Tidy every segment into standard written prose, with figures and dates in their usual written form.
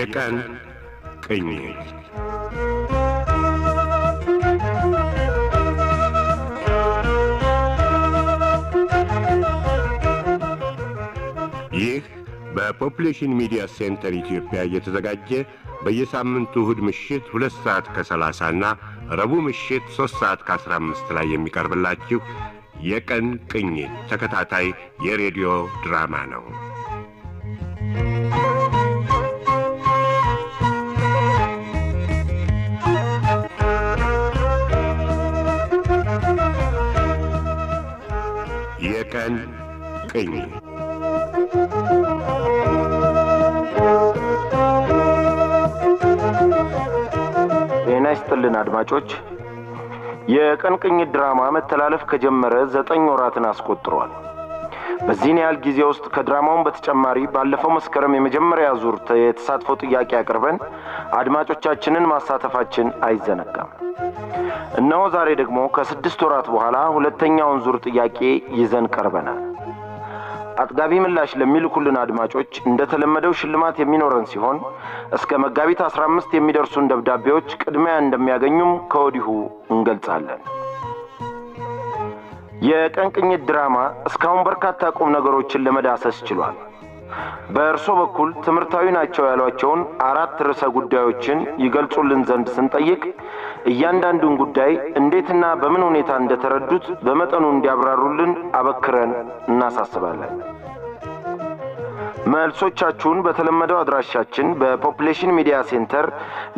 የቀን ቅኝት ይህ በፖፑሌሽን ሚዲያ ሴንተር ኢትዮጵያ እየተዘጋጀ በየሳምንቱ እሁድ ምሽት 2 ሰዓት ከ30 እና ረቡዕ ምሽት 3 ሰዓት ከ15 ላይ የሚቀርብላችሁ የቀን ቅኝት ተከታታይ የሬዲዮ ድራማ ነው። የቀን ቅኝት ጤና ይስጥልን አድማጮች። የቀን ቅኝት ድራማ መተላለፍ ከጀመረ 9 ወራትን አስቆጥሯል። በዚህ ያህል ጊዜ ውስጥ ከድራማው በተጨማሪ ባለፈው መስከረም የመጀመሪያ ዙር የተሳትፎ ጥያቄ አቅርበን አድማጮቻችንን ማሳተፋችን አይዘነጋም። እነሆ ዛሬ ደግሞ ከ6 ወራት በኋላ ሁለተኛውን ዙር ጥያቄ ይዘን ቀርበናል። አጥጋቢ ምላሽ ለሚልኩልን አድማጮች እንደተለመደው ሽልማት የሚኖረን ሲሆን እስከ መጋቢት 15 የሚደርሱን ደብዳቤዎች ቅድሚያ እንደሚያገኙም ከወዲሁ እንገልጻለን። የቀን ቅኝት ድራማ እስካሁን በርካታ ቁም ነገሮችን ለመዳሰስ ችሏል። በእርሶ በኩል ትምህርታዊ ናቸው ያሏቸውን 4 ርዕሰ ጉዳዮችን ይገልጹልን ዘንድ ስንጠይቅ እያንዳንዱን ጉዳይ እንዴትና በምን ሁኔታ እንደተረዱት በመጠኑ እንዲያብራሩልን አበክረን እናሳስባለን። መልሶቻችሁን በተለመደው አድራሻችን በፖፑሌሽን ሚዲያ ሴንተር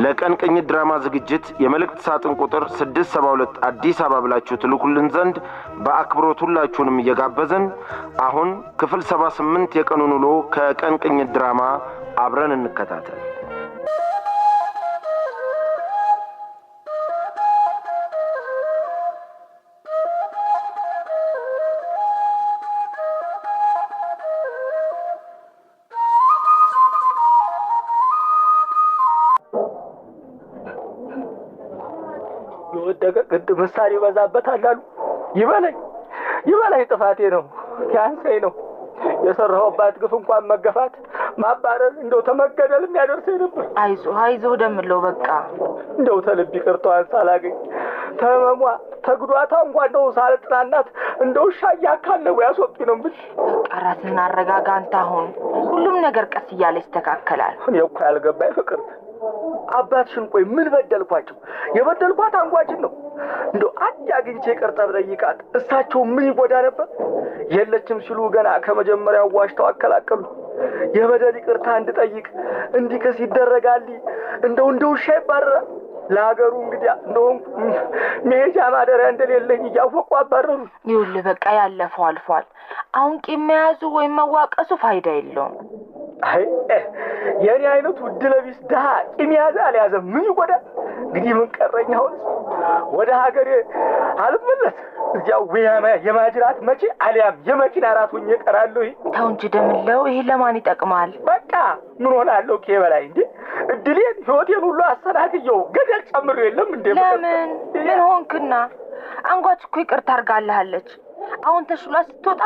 ለቀን ቅኝት ድራማ ዝግጅት የመልእክት ሳጥን ቁጥር 672 አዲስ አበባ ብላችሁ ትልኩልን ዘንድ በአክብሮት ሁላችሁንም እየጋበዝን አሁን ክፍል 78 የቀኑን ውሎ ከቀን ቅኝት ድራማ አብረን እንከታተል። ግድ ምሳሌ ይበዛበታል አሉ። ይበላኝ ጥፋቴ ነው ያንሰኝ ነው የሰራሁባት ግፍ እንኳን መገፋት ማባረር እንደው ተመገደል የሚያደርሰኝ ነበር። አይዞህ ደምለው በቃ እንደው ተልብ ይቅርታዋን ሳላገኝ ተመሟ ተግዷታ እንኳን እንደው ሳልጥናናት እንደው ሻያ ካለው ያስወጡኝ ነው። ምን ራስህን አረጋጋ አንተ። አሁን ሁሉም ነገር ቀስ እያለ ይስተካከላል። እኔ እኮ ያልገባኝ ፍቅር አባትሽን ቆይ ምን በደልኳቸው? የበደልኳት አንጓችን ነው። እንደው አንድ አግኝቼ ይቅርታ ብጠይቃት እሳቸው ምን ይጎዳ ነበር? የለችም ሲሉ ገና ከመጀመሪያው ዋሽተው አከላከሉ። የበደል ይቅርታ እንድጠይቅ እንዲከስ ይደረጋል። እንደው ውሻ ይባረራል። ለሀገሩ እንግዲህ እንደው መሄጃ ማደሪያ እንደሌለኝ እያወቁ አባረሩ። ይኸውልህ በቃ ያለፈው አልፏል። አሁን ቂም መያዙ ወይም መዋቀሱ ፋይዳ የለውም። አይ የኔ አይነቱ ድለቢስ ደሃ ቂም ያዘ አልያዘ ምን ይጎዳል? እንግዲህ ምን ቀረኝ? አሁን ወደ ሀገሬ አልመለስ እዚያው የማጅራት መቼ አልያም የመኪና ራት ሆኜ እቀራለሁ። ተው እንጂ ደምለው፣ ይሄ ለማን ይጠቅማል? በቃ ምን ሆናለሁ ከበላይ እንዴ? እድሌን ህይወቴን ሁሉ አሰናክየው ገደል ጨምሮ የለም እንዴ? ለምን ምን ሆንክና? አንጓች እኮ ይቅርታ አድርጋለች። አሁን ተሽሏ ስትወጣ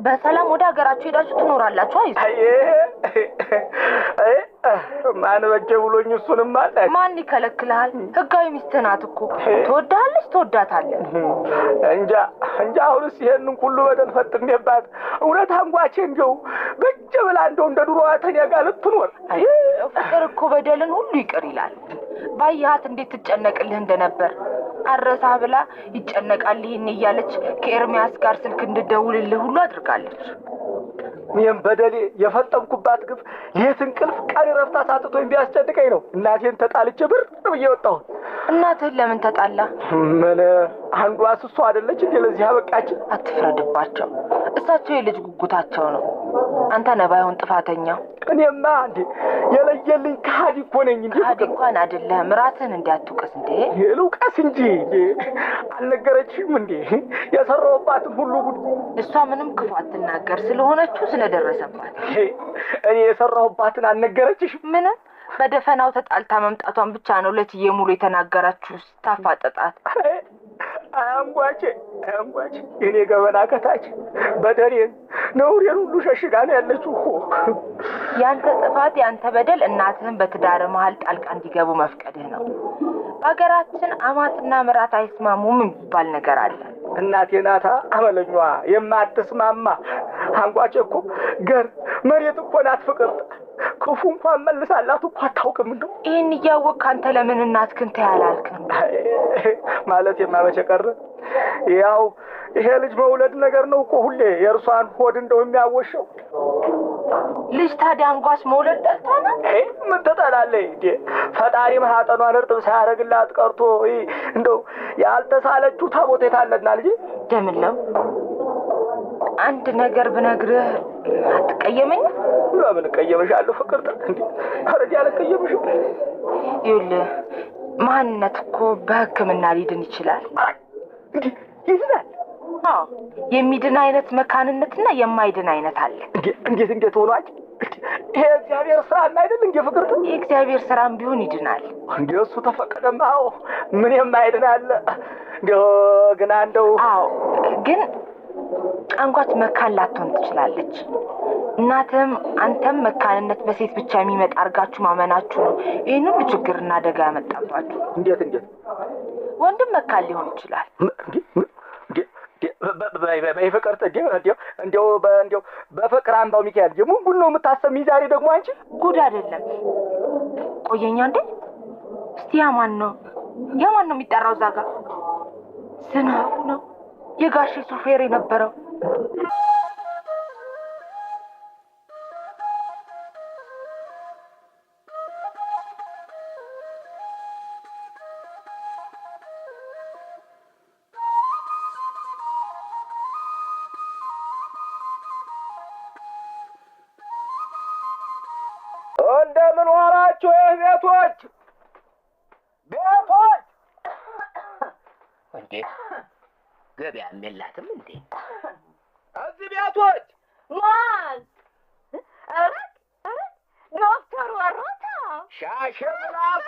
በሰላም ወደ ሀገራችሁ ሄዳችሁ ትኖራላችሁ። አይ ማን በጀ ብሎኝ እሱንም ማለት ማን ይከለክልሃል? ህጋዊ ሚስትህ ናት እኮ ትወዳለች፣ ትወዳታለህ። እንጃ አሁንስ ይሄንን ሁሉ በደል ፈጥሜባት እውነት አንጓቼ እንደው በጀ ብላ እንደው እንደ ድሮዋ ተኛ ጋር ልትኖር። ፍቅር እኮ በደልን ሁሉ ይቅር ይላል። ባያት እንዴት ትጨነቅልህ እንደነበር አረሳ ብላ ይጨነቃል ይሄን እያለች ከኤርሚያስ ጋር ስልክ እንድደውልልህ ሁሉ አድርጋለች። እኔም በደሌ የፈጠምኩባት ግፍ ሌት እንቅልፍ ቀን ረፍታ ሳጥቶኝ ቢያስጨንቀኝ ነው እናቴን ተጣልቼ ብር ብዬ ወጣሁ። እናትህን ለምን ተጣላ? ምን አንዷ እሷ አይደለች እንዴ ለዚህ አበቃች? አትፍረድባቸው። እሳቸው የልጅ ጉጉታቸው ነው። አንተ ነህ ባይሆን ጥፋተኛው። እኔማ እንዴ የለየልኝ ከሃዲ እኮ ነኝ እንዴ? ከሃዲ እንኳን አይደለህም። ራስህን እንዲያትውቀስ እንዴ? ልውቀስ እንጂ አልነገረችም እንዴ የሰራሁባትን ሁሉ ጉድ? እሷ ምንም ክፉ አትናገር ስለሆነችው ስለደረሰባት። እኔ የሰራሁባትን አልነገረችሽ? ምንም በደፈናው ተጣልታ መምጣቷን ብቻ ነው ለትዬ ሙሉ የተናገራችሁ ስታፋጠጣት። አንጓቼ እኔ ገበና ከታች በደሬን ነውሬን ሁሉ ሸሽጋ ነው ያለችው እኮ። ያንተ ጥፋት ያንተ በደል እናትህን በትዳር መሀል ጣልቃ እንዲገቡ መፍቀድህ ነው። በሀገራችን አማትና ምራት አይስማሙም የሚባል ነገር አለ። እናቴ ናታ አመለኛዋ የማትስማማ። አንጓቼ እኮ ገር መሬት እኮ ናት ፍቅር። ክፉ እንኳን መልሳላት እኮ አታውቅም። እንደው ይህን እያወቅህ አንተ ለምን እናትህን ተይ አላልክም? ማለት የማመቸ ቀረ። ያው ይሄ ልጅ መውለድ ነገር ነው እኮ ሁሌ የእርሷን ሆድ እንደው የሚያወሸው። ልጅ ታዲያ አንጓች መውለድ ጠልታ ነው? ምን ትጠላለች እንዴ? ፈጣሪ ማህፀኗን እርጥብ ሳያደርግላት ቀርቶ እንደው ያልተሳለችው ታቦት የታለና ልጅ ደምለው አንድ ነገር ብነግርህ አትቀየመኝም? ለምን እቀየምሻለሁ ፍቅር? እንዴ አረዲ አልቀየምሽም። ይኸውልህ ማንነት እኮ በሕክምና ሊድን ይችላል። እንዴ ይድናል? አዎ የሚድን አይነት መካንነትና የማይድን አይነት አለ። እንዴት ሆኗል? ይሄ እግዚአብሔር ስራ አይደል እንዴ ፍቅር? የእግዚአብሔር ስራም ቢሆን ይድናል። እንዴ እሱ ተፈቀደማ። አዎ ምን የማይድን አለ? ግን እንደው አዎ ግን አንጓች መካን ላትሆን ትችላለች። እናትም አንተም መካንነት በሴት ብቻ የሚመጣ አድርጋችሁ ማመናችሁ ነው ይህን ሁሉ ችግርና አደጋ ያመጣባችሁ። እንዴት ወንድም መካን ሊሆን ይችላል። በፍቅር እንዲያው በፍቅር አምባው ሚካኤል ምን ጉድ ነው የምታሰሚኝ ዛሬ ደግሞ አንቺ? ጉድ አይደለም። ቆየኛ እንዴ እስቲ ያማን ነው የሚጠራው እዛ ጋር? ዝናቡ ነው የጋሼ ሱፌር የነበረው። እንደምን ዋላችሁ ቤቶች? እንዴ ገበያም የላትም እንዴ? እዚህ ቤቶች ማን? ኧረ ዶክተር ወሮታ ሻሸ ምላሱ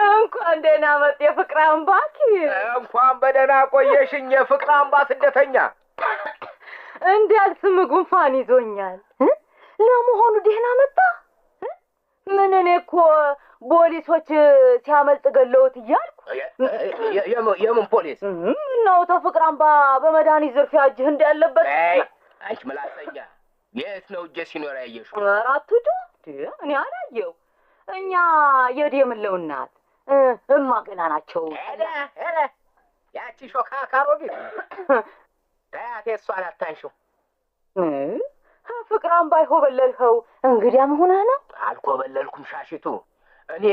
እንኳን ደህና መጡ የፍቅር አምባ ሐኪም። እንኳን በደህና ቆየሽኝ የፍቅር አምባ ስደተኛ። እንዳልስም ጉንፋን ይዞኛል። ለመሆኑ ደህና መጣ? ምን እኔ እኮ ፖሊሶች ሲያመልጥ ገለውት እያልኩ። የምን ፖሊስ ነው? ተፍቅር አምባ በመድኃኒት ዝርፊያ እጅህ እንዳለበት። አንቺ ምላሰኛ የት ነው እጄ ሲኖር ያየሽው? ኧረ አትሂዱ። እኔ አላየው። እኛ የደምለው እናት እማ ገና ናቸው። ያቺ ሾካካሮ ቢት ታያት እሷን አታንሺው። ፍቅር አምባ ይሆበለልኸው እንግዲያ መሆንህ ነው? አልኮበለልኩም ሻሽቱ። እኔ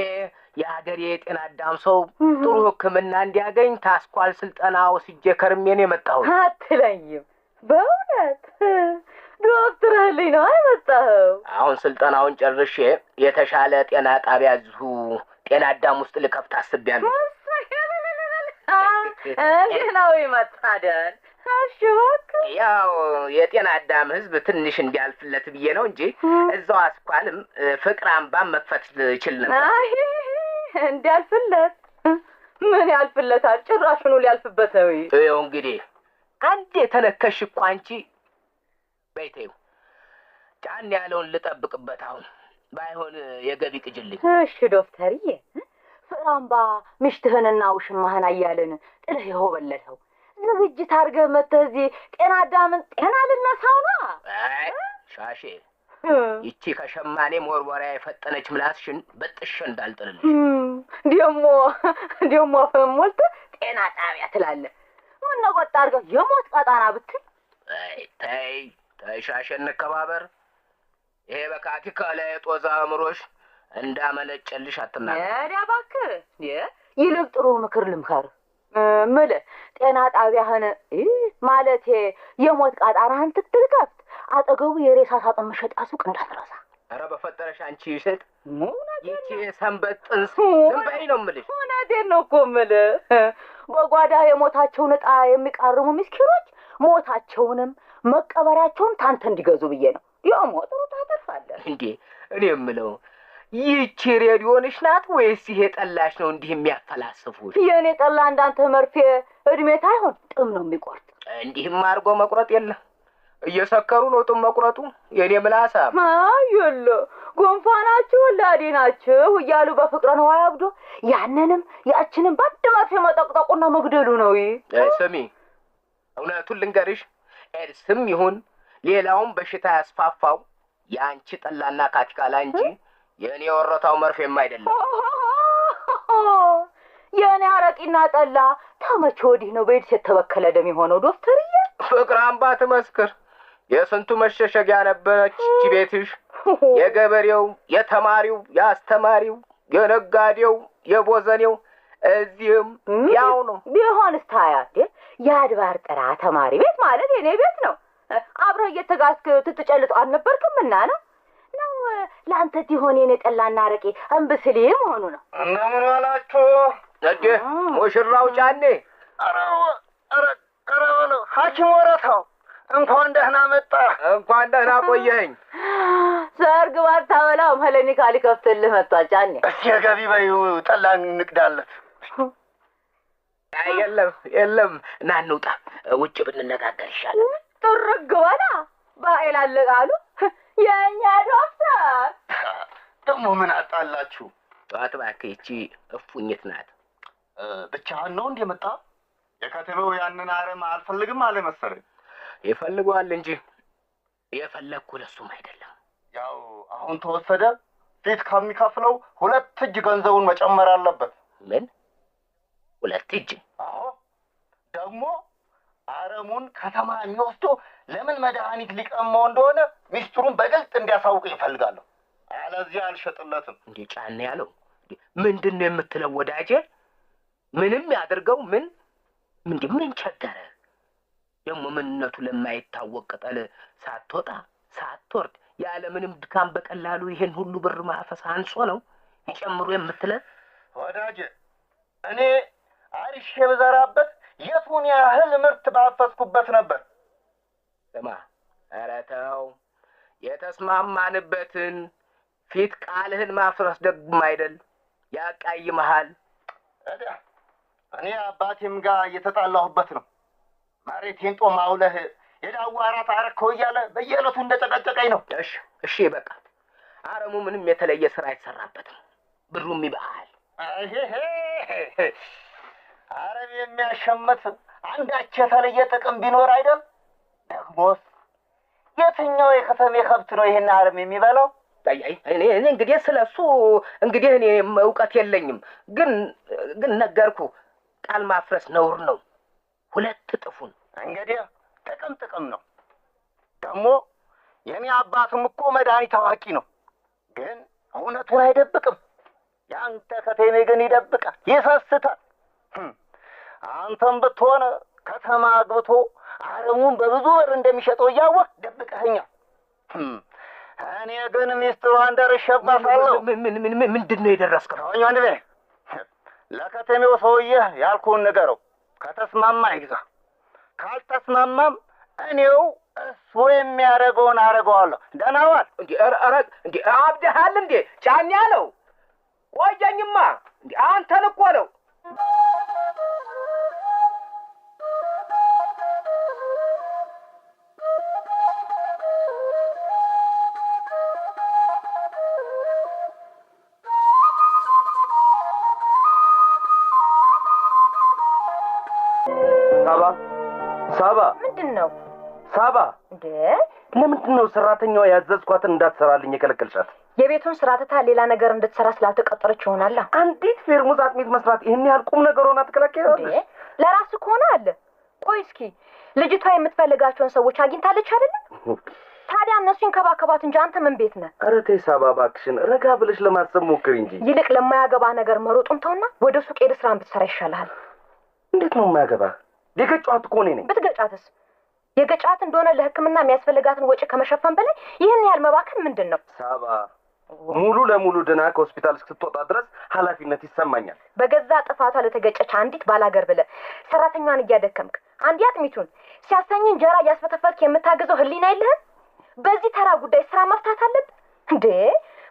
የሀገሬ የጤና አዳም ሰው ጥሩ ሕክምና እንዲያገኝ ታስኳል ስልጠና ወስጄ ከርሜ ነው የመጣሁት። አትለኝም? በእውነት ዶክተርህልኝ ነው አይመጣኸው? አሁን ስልጠናውን ጨርሼ የተሻለ ጤና ጣቢያ እዚሁ ጤና አዳም ውስጥ ልከፍት አስቤያለሁ። እንዲህ ነው ይመጣደን። እሺ እባክህ ያው የጤና አዳም ህዝብ ትንሽ እንዲያልፍለት ብዬ ነው እንጂ እዛው አስኳልም ፍቅር አምባም መክፈት ይችል ነበር። አይ እንዲያልፍለት ምን ያልፍለታል? ጭራሹኑ ሊያልፍበት ነው። ይኸው እንግዲህ አንዴ የተነከሽ እኮ አንቺ በይተው ጫን ያለውን ልጠብቅበት። አሁን ባይሆን የገቢ ቅጅልኝ። እሺ ዶክተርዬ፣ ፍቅር አምባ ምሽትህንና ውሽማህን አያልን ጥልህ ይሆበለልኸው ዝግጅት አድርገህ መተህ እዚህ ጤና አዳምን ጤና ልነሳው ነው። አይ ሻሼ፣ ይቺ ከሸማኔ ሞርወሪያ የፈጠነች ምላስሽን በጥሽ እንዳልጥልልሽ። ደሞ አፍህን ሞልተህ ጤና ጣቢያ ትላለህ። ምን ቆጣ አድርገህ የሞት ቀጣና ብትል። አይ ተይ ሻሼ፣ እንከባበር። ይሄ በካኪ ከላይ ጦዛ አእምሮሽ እንዳመለጨልሽ አትናገር። ያ እባክህ ይልቅ ጥሩ ምክር ልምከር። ምልህ ጤና ጣቢያህን ማለቴ የሞት ቃጣናህን ትትልከፍት አጠገቡ የሬሳ ሳጥን መሸጫ ሱቅ እንዳትረሳ። ኧረ በፈጠረሽ አንቺ ይስጥ ይቺ ሰንበት ጥንስ ዝም በይ ነው የምልሽ። እውነቴን ነው እኮ የምልህ። በጓዳ የሞታቸውን ዕጣ የሚቃርሙ ምስኪኖች ሞታቸውንም መቀበሪያቸውን ታንተ እንዲገዙ ብዬ ነው። የሞት ሩታ ተፋለ እንዴ። እኔ የምለው ይህቺ ሬዲዮንሽ ናት ወይስ ይሄ ጠላሽ ነው እንዲህ የሚያፈላስፉሽ? የኔ ጠላ እንዳንተ መርፌ እድሜ ታይሆን ጥም ነው የሚቆርጥ። እንዲህም አድርጎ መቁረጥ የለ። እየሰከሩ ነው ጥም መቁረጡ። የኔ ምላሳ የለ ጎንፋናችሁ ወላዴ ናችሁ እያሉ በፍቅረ ነው አያብዶ ያንንም ያችንም ባድ መርፌ መጠቅጠቁና መግደሉ ነው። ስሚ እውነቱን ልንገርሽ፣ ኤድስም ይሁን ሌላውን በሽታ ያስፋፋው የአንቺ ጠላና ካቲካላ እንጂ የእኔ ወረታው መርፌም አይደለም። የእኔ አረቂና ጠላ ተመቼ ወዲህ ነው በኤድስ የተበከለ ደም የሆነው? ዶክተርዬ ፍቅር አምባ ትመስክር። የስንቱ መሸሸጊያ ነበረች እቺ ቤትሽ። የገበሬው፣ የተማሪው፣ የአስተማሪው፣ የነጋዴው፣ የቦዘኔው እዚህም ያው ነው። ቢሆንስ ታያ የአድባር ጥራ ተማሪ ቤት ማለት የኔ ቤት ነው። አብረህ እየተጋስክ ትትጨልጥ አልነበርክምና ነው ለአንተ ሲሆን የኔ ጠላና አረቄ እምብስሌ መሆኑ ነው። እንደምን ዋላችሁ? ነዴ ሙሽራው ጫኔ። ኧረ በለው ሐኪም ወረታው እንኳን ደህና መጣ። እንኳን ደህና ቆየኸኝ። ሰርግ ባታበላው መለኒካ ሊከፍትልህ መጥቷል ጫኔ። እስኪ ገቢ በይው ጠላ እንቅዳለን። የለም ና እንውጣ፣ ውጭ ብንነጋገር ይሻላል። ጥርግ በላ ባኤል አለቃሉ የእኛ ዶክተር ደግሞ ምን አጣላችሁ? ጠዋት እባክህ ይቺ እፉኝት ናት። ብቻህን ነው እንደ መጣ? የከተማው ያንን አረም አልፈልግም አለ መሰለኝ። ይፈልገዋል እንጂ የፈለግኩ ለሱም አይደለም። ያው አሁን ተወሰደ ፊት ከሚከፍለው 2 እጅ ገንዘቡን መጨመር አለበት። ምን 2 እጅ? አዎ ደግሞ አረሙን ከተማ የሚወስደው ለምን መድኃኒት ሊቀመው እንደሆነ ሚስጥሩን በግልጽ እንዲያሳውቅ ይፈልጋለሁ። አለዚያ አልሸጥለትም። እንዴ ጫኔ ያለው ምንድን ነው የምትለው ወዳጄ? ምንም ያድርገው ምን ቸገረ? ደግሞ ምንነቱ ለማይታወቅ ቅጠል ሳትወጣ ሳትወርድ ያለ ምንም ድካም በቀላሉ ይሄን ሁሉ ብር ማፈስ አንሶ ነው ይጨምሩ የምትለ? ወዳጄ እኔ አሪሽ የበዛራበት የቱን ያህል ምርት ባፈስኩበት ነበር። ስማ፣ ኧረ ተው፣ የተስማማንበትን ፊት ቃልህን ማፍረስ ደግሞ አይደል ያቃይመሃል። እኔ አባቴም ጋር እየተጣላሁበት ነው። መሬቴን ጦም አውለህ የዳዋ አራት አረከው እያለ በየዕለቱ እንደጨቀጨቀኝ ነው። እሺ በቃ አረሙ ምንም የተለየ ስራ አይሰራበትም፣ ብሩም ይበቃል። አረብ የሚያሸምት አንዳች የተለየ ጥቅም ቢኖር አይደል? ደግሞስ የትኛው የከተሜ ከብት ነው ይሄን አረም የሚበላው? እኔ እንግዲህ ስለሱ እንግዲህ እኔ እውቀት የለኝም፣ ግን ነገርኩ፣ ቃል ማፍረስ ነውር ነው። 2 እጥፉን እንግዲህ ጥቅም ነው። ደግሞ የኔ አባትም እኮ መድኃኒት አዋቂ ነው፣ ግን እውነቱን አይደብቅም። ያንተ ከተሜ ግን ይደብቃል፣ ይሰስታል። አንተም ብትሆነ ከተማ አግብቶ አረሙን በብዙ ብር እንደሚሸጠው እያወቅ ደብቀኸኛል። እኔ ግን ሚስጥሯን ደርሼባታለሁ። ምንድን ነው የደረስከው? ወንድሜ ለከተሜው ሰውዬ ያልኩህን ንገረው። ከተስማማ ይግዛ፣ ካልተስማማም እኔው እሱ የሚያደርገውን አደርገዋለሁ። ደህና ዋል። እንዴ አብደሃል እንዴ ጫኔ ያለው? ቆየኝማ፣ እንዴ አንተን እኮ ነው። ሳባ ምንድን ነው? ሳባ እንዴ ለምንድን ነው ሰራተኛዋ ያዘዝኳትን እንዳትሰራልኝ የከለከልሻት? የቤቱን ስራ ትታ ሌላ ነገር እንድትሰራ ስላልተቀጠረች ይሆናል። አንዲት ፌርሙዝ አጥሚት መስራት ይሄን ያህል ቁም ነገር ሆና ትከለከላለች? ለራስህ ከሆነ አለ። ቆይ እስኪ ልጅቷ የምትፈልጋቸውን ሰዎች አግኝታለች አይደለ? ታዲያ እነሱ ይንከባከባት እንጂ አንተ ምን ቤት ነህ? ኧረ ተይ ሳባ እባክሽን፣ ረጋ ብለሽ ለማሰብ ሞክሪ እንጂ። ይልቅ ለማያገባ ነገር መሮጡን ተውና ወደ ሱቅ ሄደህ ስራን ብትሰራ ይሻልሃል። እንዴት ነው የማያገባ? የገጫት እኮ እኔ ነኝ። ብትገጫትስ? የገጫት እንደሆነ ለሕክምና የሚያስፈልጋትን ወጪ ከመሸፈን በላይ ይህን ያህል መባከን ምንድን ነው? ሳባ ሙሉ ለሙሉ ድና ከሆስፒታል እስክትወጣ ድረስ ኃላፊነት ይሰማኛል። በገዛ ጥፋቷ ለተገጨች አንዲት ባላገር ብለህ ሰራተኛዋን እያደከምክ አንድ አጥሚቱን ሲያሰኝ እንጀራ እያስፈተፈትክ የምታገዘው ህሊና የለህም? በዚህ ተራ ጉዳይ ስራ መፍታት አለብህ እንዴ?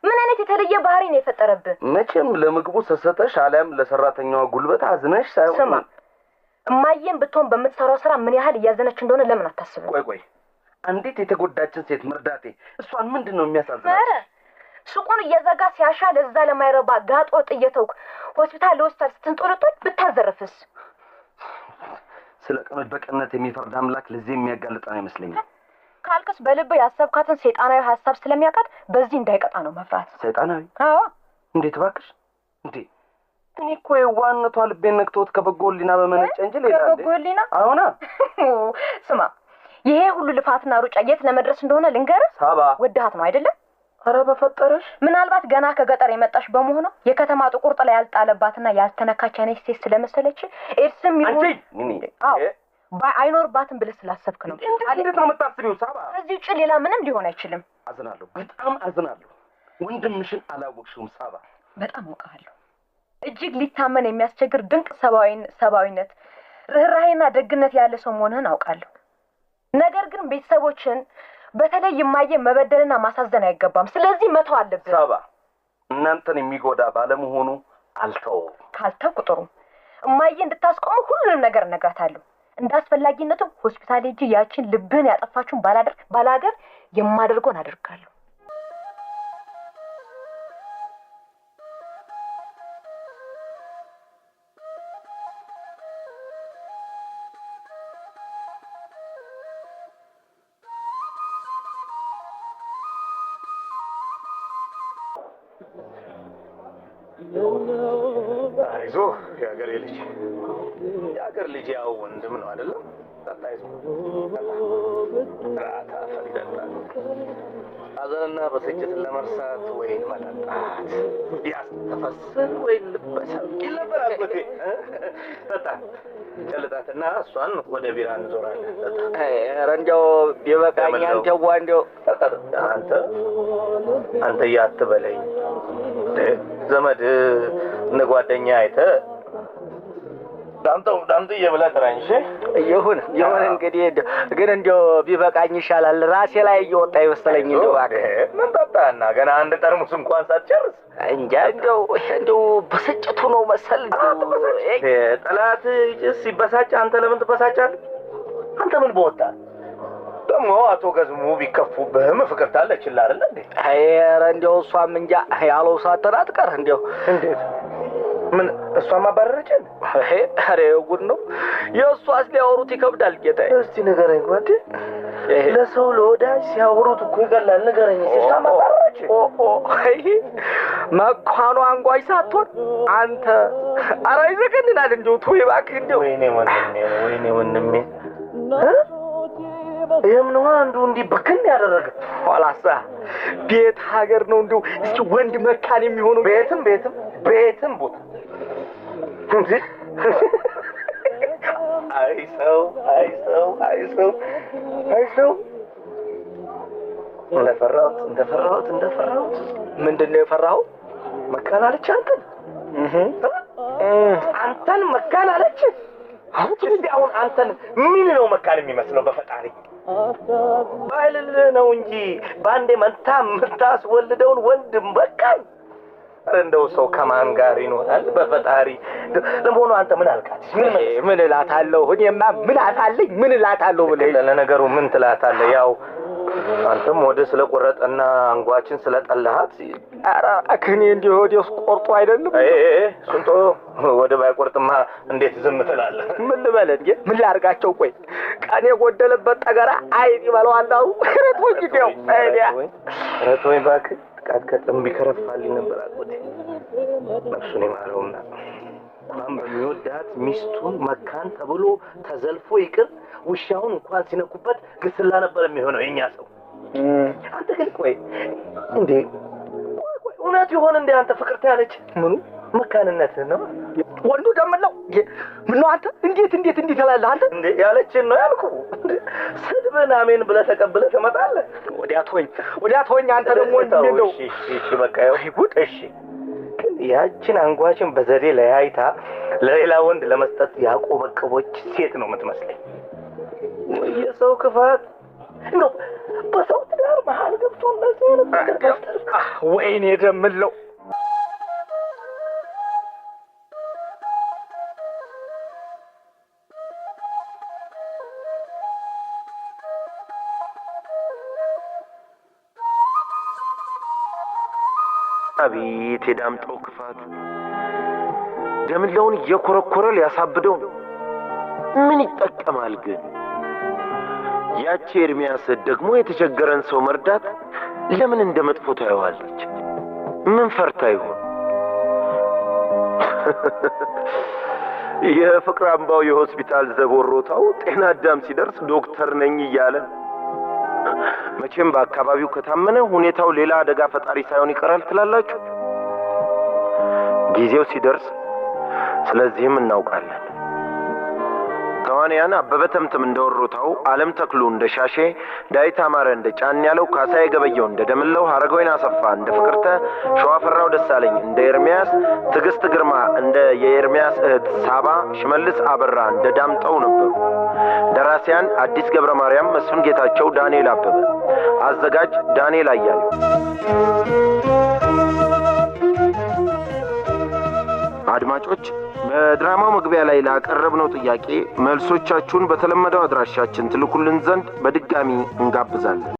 ምን አይነት የተለየ ባህሪ ነው የፈጠረብህ? መቼም ለምግቡ ሰሰተሽ አሊያም ለሰራተኛዋ ጉልበት አዝነሽ ሳይሆን። ስማ እማዬም ብትሆን በምትሰራው ስራ ምን ያህል እያዘነች እንደሆነ ለምን አታስብም? ቆይ አንዲት የተጎዳችን ሴት መርዳቴ እሷን ምንድን ነው የሚያሳዝናት? ኧረ ሱቁን እየዘጋ ሲያሻ ለዛ ለማይረባ ጋጦ ጥየተውክ ሆስፒታል ለሆስፒታል ስትንጦለጦል ብታዘርፍስ? ስለ ቀኖች በቅንነት የሚፈርድ አምላክ ለዚህ የሚያጋልጥ አይመስለኝም። ካልክስ በልብ ያሰብካትን ሰይጣናዊ ሀሳብ ስለሚያውቃት በዚህ እንዳይቀጣ ነው መፍራት። ሰይጣናዊ? አዎ። እንዴት እባክሽ? እንዴ እኔ እኮ የዋህነቷ ልቤን ነክቶት ከበጎ ሕሊና በመነጨ እንጂ ሌላ እንዴ? ከበጎ ሕሊና? አሁና ስማ ይሄ ሁሉ ልፋትና ሩጫ የት ለመድረስ እንደሆነ ልንገርህ። ሳባ ወድሃት ነው አይደለም? ኧረ በፈጠረሽ። ምናልባት ገና ከገጠር የመጣሽ በመሆኗ የከተማ ጥቁር ጥላ ያልጣለባትና ያልተነካች አይነት ሴት ስለመሰለች ኤድስም ይሁን አይኖርባትም ብለህ ስላሰብክ ነው። እንዴት ነው የምታስቢው ሳባ? ከዚህ ውጭ ሌላ ምንም ሊሆን አይችልም። አዝናለሁ፣ በጣም አዝናለሁ። ወንድምሽን አላወቅሽውም ሳባ። በጣም አውቃለሁ። እጅግ ሊታመን የሚያስቸግር ድንቅ ሰብአዊነት፣ ርኅራኄና ደግነት ያለ ሰው መሆንህን አውቃለሁ። ነገር ግን ቤተሰቦችን በተለይ እማዬ መበደልና ማሳዘን አይገባም። ስለዚህ መተው አለብህ። ሳባ እናንተን የሚጎዳ ባለመሆኑ አልተውም። ካልተው ቁጥሩ እማዬ እንድታስቆሙ ሁሉንም ነገር እነግራታለሁ። እንደ አስፈላጊነቱ ሆስፒታል ሄጄ ያችን ልብህን ያጠፋችሁን ባላገር የማደርገውን አደርጋለሁ። አይዞህ የአገር ልጅ ያው ወንድም ነው አይደለም? ሐዘንና ብስጭትን ለመርሳት ወይን መጠጣት ያስተፈስል ወይን ልበሰብ ይል ነበር አጎቴ። ጠጣ ጨልጣትና እሷን ወደ ቢራ እንዞራለን። ኧረ እንደው ቢበቃኝ አንተዋ እንደው አንተ እያትበለኝ ዘመድ እነ ጓደኛ አይተህ ዳምጠው ብለህ ጥራኝ። እሺ ይሁን እንግዲህ ግን እንደው ቢበቃኝ ይሻላል። ራሴ ላይ እየወጣ ይመስለኝ። እንደው ምን ጠጣህና ገና አንድ ጠርሙስ እንኳን ሳትጨርስ? እንጃ እንደው ብስጭቱ ነው መሰል። ጠላት ሲበሳጭ አንተ ለምን ትበሳጫለህ? አንተ ምን በወጣህ ደግሞ አቶ ገዝሙ ቢከፉብህም ፍቅር ታለችልህ አይደል እንዴ? ኧረ እንደው እሷም እንጃ ያለው ሳትር አትቀር። እንደው እንዴት ምን እሷም አባረረችን? ኧረ ጉድ ነው የእሷስ ሊያወሩት ይከብዳል። ጌታዬ እስቲ ንገረኝ ጓዴ። ለሰው ለወዳጅ ሲያወሩት እኮ ይገላል። ንገረኝ እሷም አባረረችን? መኳኗ አንጓች ሳትሆን አንተ ኧረ ይዘገንናል። እንደው ተወው እባክህ። እንደው ወይኔ ወንድሜ ይህም ነው አንዱ እንዲህ በክን ያደረገ። ኋላሳ ቤት ሀገር ነው እንደው እስኪ ወንድ መካን የሚሆነው ቤትም ቦታ እንጂ አይ ሰው እንደፈራሁት ምንድን ነው የፈራኸው? መካን አለች አንተን መካን አለች። እስቲ አሁን አንተን ምን ነው መካን የሚመስለው? በፈጣሪ ባይልልህ ነው እንጂ በአንዴ መንታ የምታስወልደውን ወንድም በቃኝ። እንደው ሰው ከማን ጋር ይኖራል? በፈጣሪ ለመሆኑ አንተ ምን አልካት? ምን እላታለሁ? እኔማ ምን አታለኝ? ምን እላታለሁ ብለህ ለነገሩ ምን ትላታለህ? ያው አንተም ወደ ስለቆረጠና አንጓችን ስለጠላሃት ኧረ እኔ እንዲህ ወደ ቆርጦ አይደለም። ስንቶ ወደ ባይቆርጥማ እንዴት ዝም ትላለህ? ምን ልበልህ እንዴ? ምን ላድርጋቸው? ቆይ ቀን የጎደለበት ጠገራ አይጥ ይበላዋል አሉ። ረቶኝ እንደው ረቶኝ እባክህ ጥቃት ከጥም ቢከረፋልኝ ነበር አጎቴ። ነፍሱን ይማረውና እንኳን በሚወዳት ሚስቱን መካን ተብሎ ተዘልፎ ይቅር ውሻውን እንኳን ሲነኩበት ግስላ ነበር የሚሆነው የኛ ሰው። አንተ ግን ቆይ እንዴ እውነት ይሆን እንዴ አንተ ፍቅርት ያለች ምኑ መካንነትህ ነው? ወንዱ ደምለው ምን ነው አንተ እንዴት ትላለህ አንተ? እንዴ ያለችን ነው ያልኩህ። ስድብን አሜን ብለህ ተቀብለህ ትመጣለህ። ወዲያ ተወኝ አንተ ደግሞ እንዴ ነው? እሺ በቃ ይሁን። እሺ ግን ያችን አንጓችን በዘዴ ለያይታ ለሌላ ወንድ ለመስጠት ያቆበቀቦች ሴት ነው የምትመስለኝ። የሰው ክፋት ነው በሰው ትዳር መሀል ገብቶ እንደዚህ አይነት ነገር ወይኔ ደምለው አቤት የዳምጠው ክፋት! ደምለውን እየኮረኮረ ሊያሳብደው ነው። ምን ይጠቀማል ግን? ያቺ ኤርሚያስ ደግሞ የተቸገረን ሰው መርዳት ለምን እንደመጥፎ ታየዋለች? ምን ፈርታ ይሆን? የፍቅር አምባው የሆስፒታል ዘቦሮታው ጤና አዳም ሲደርስ ዶክተር ነኝ እያለ መቼም በአካባቢው ከታመነ ሁኔታው ሌላ አደጋ ፈጣሪ ሳይሆን ይቀራል ትላላችሁ? ጊዜው ሲደርስ ስለዚህም እናውቃለን። ተዋንያን አበበ ተምትም እንደወሮታው፣ ዓለም ተክሉ እንደ ሻሼ፣ ዳዊት አማረ እንደ ጫን ያለው፣ ካሳዬ ገበየው እንደ ደምለው፣ ሀረገወይን አሰፋ እንደ ፍቅርተ፣ ሸዋፈራው ደሳለኝ እንደ ኤርሚያስ፣ ትዕግስት ግርማ እንደ የኤርሚያስ እህት ሳባ፣ ሽመልስ አበራ እንደ ዳምጠው ነበሩ። ደራሲያን አዲስ ገብረ ማርያም፣ መስፍን ጌታቸው፣ ዳንኤል አበበ። አዘጋጅ ዳንኤል አያሌው። አድማጮች በድራማው መግቢያ ላይ ላቀረብነው ጥያቄ መልሶቻችሁን በተለመደው አድራሻችን ትልኩልን ዘንድ በድጋሚ እንጋብዛለን።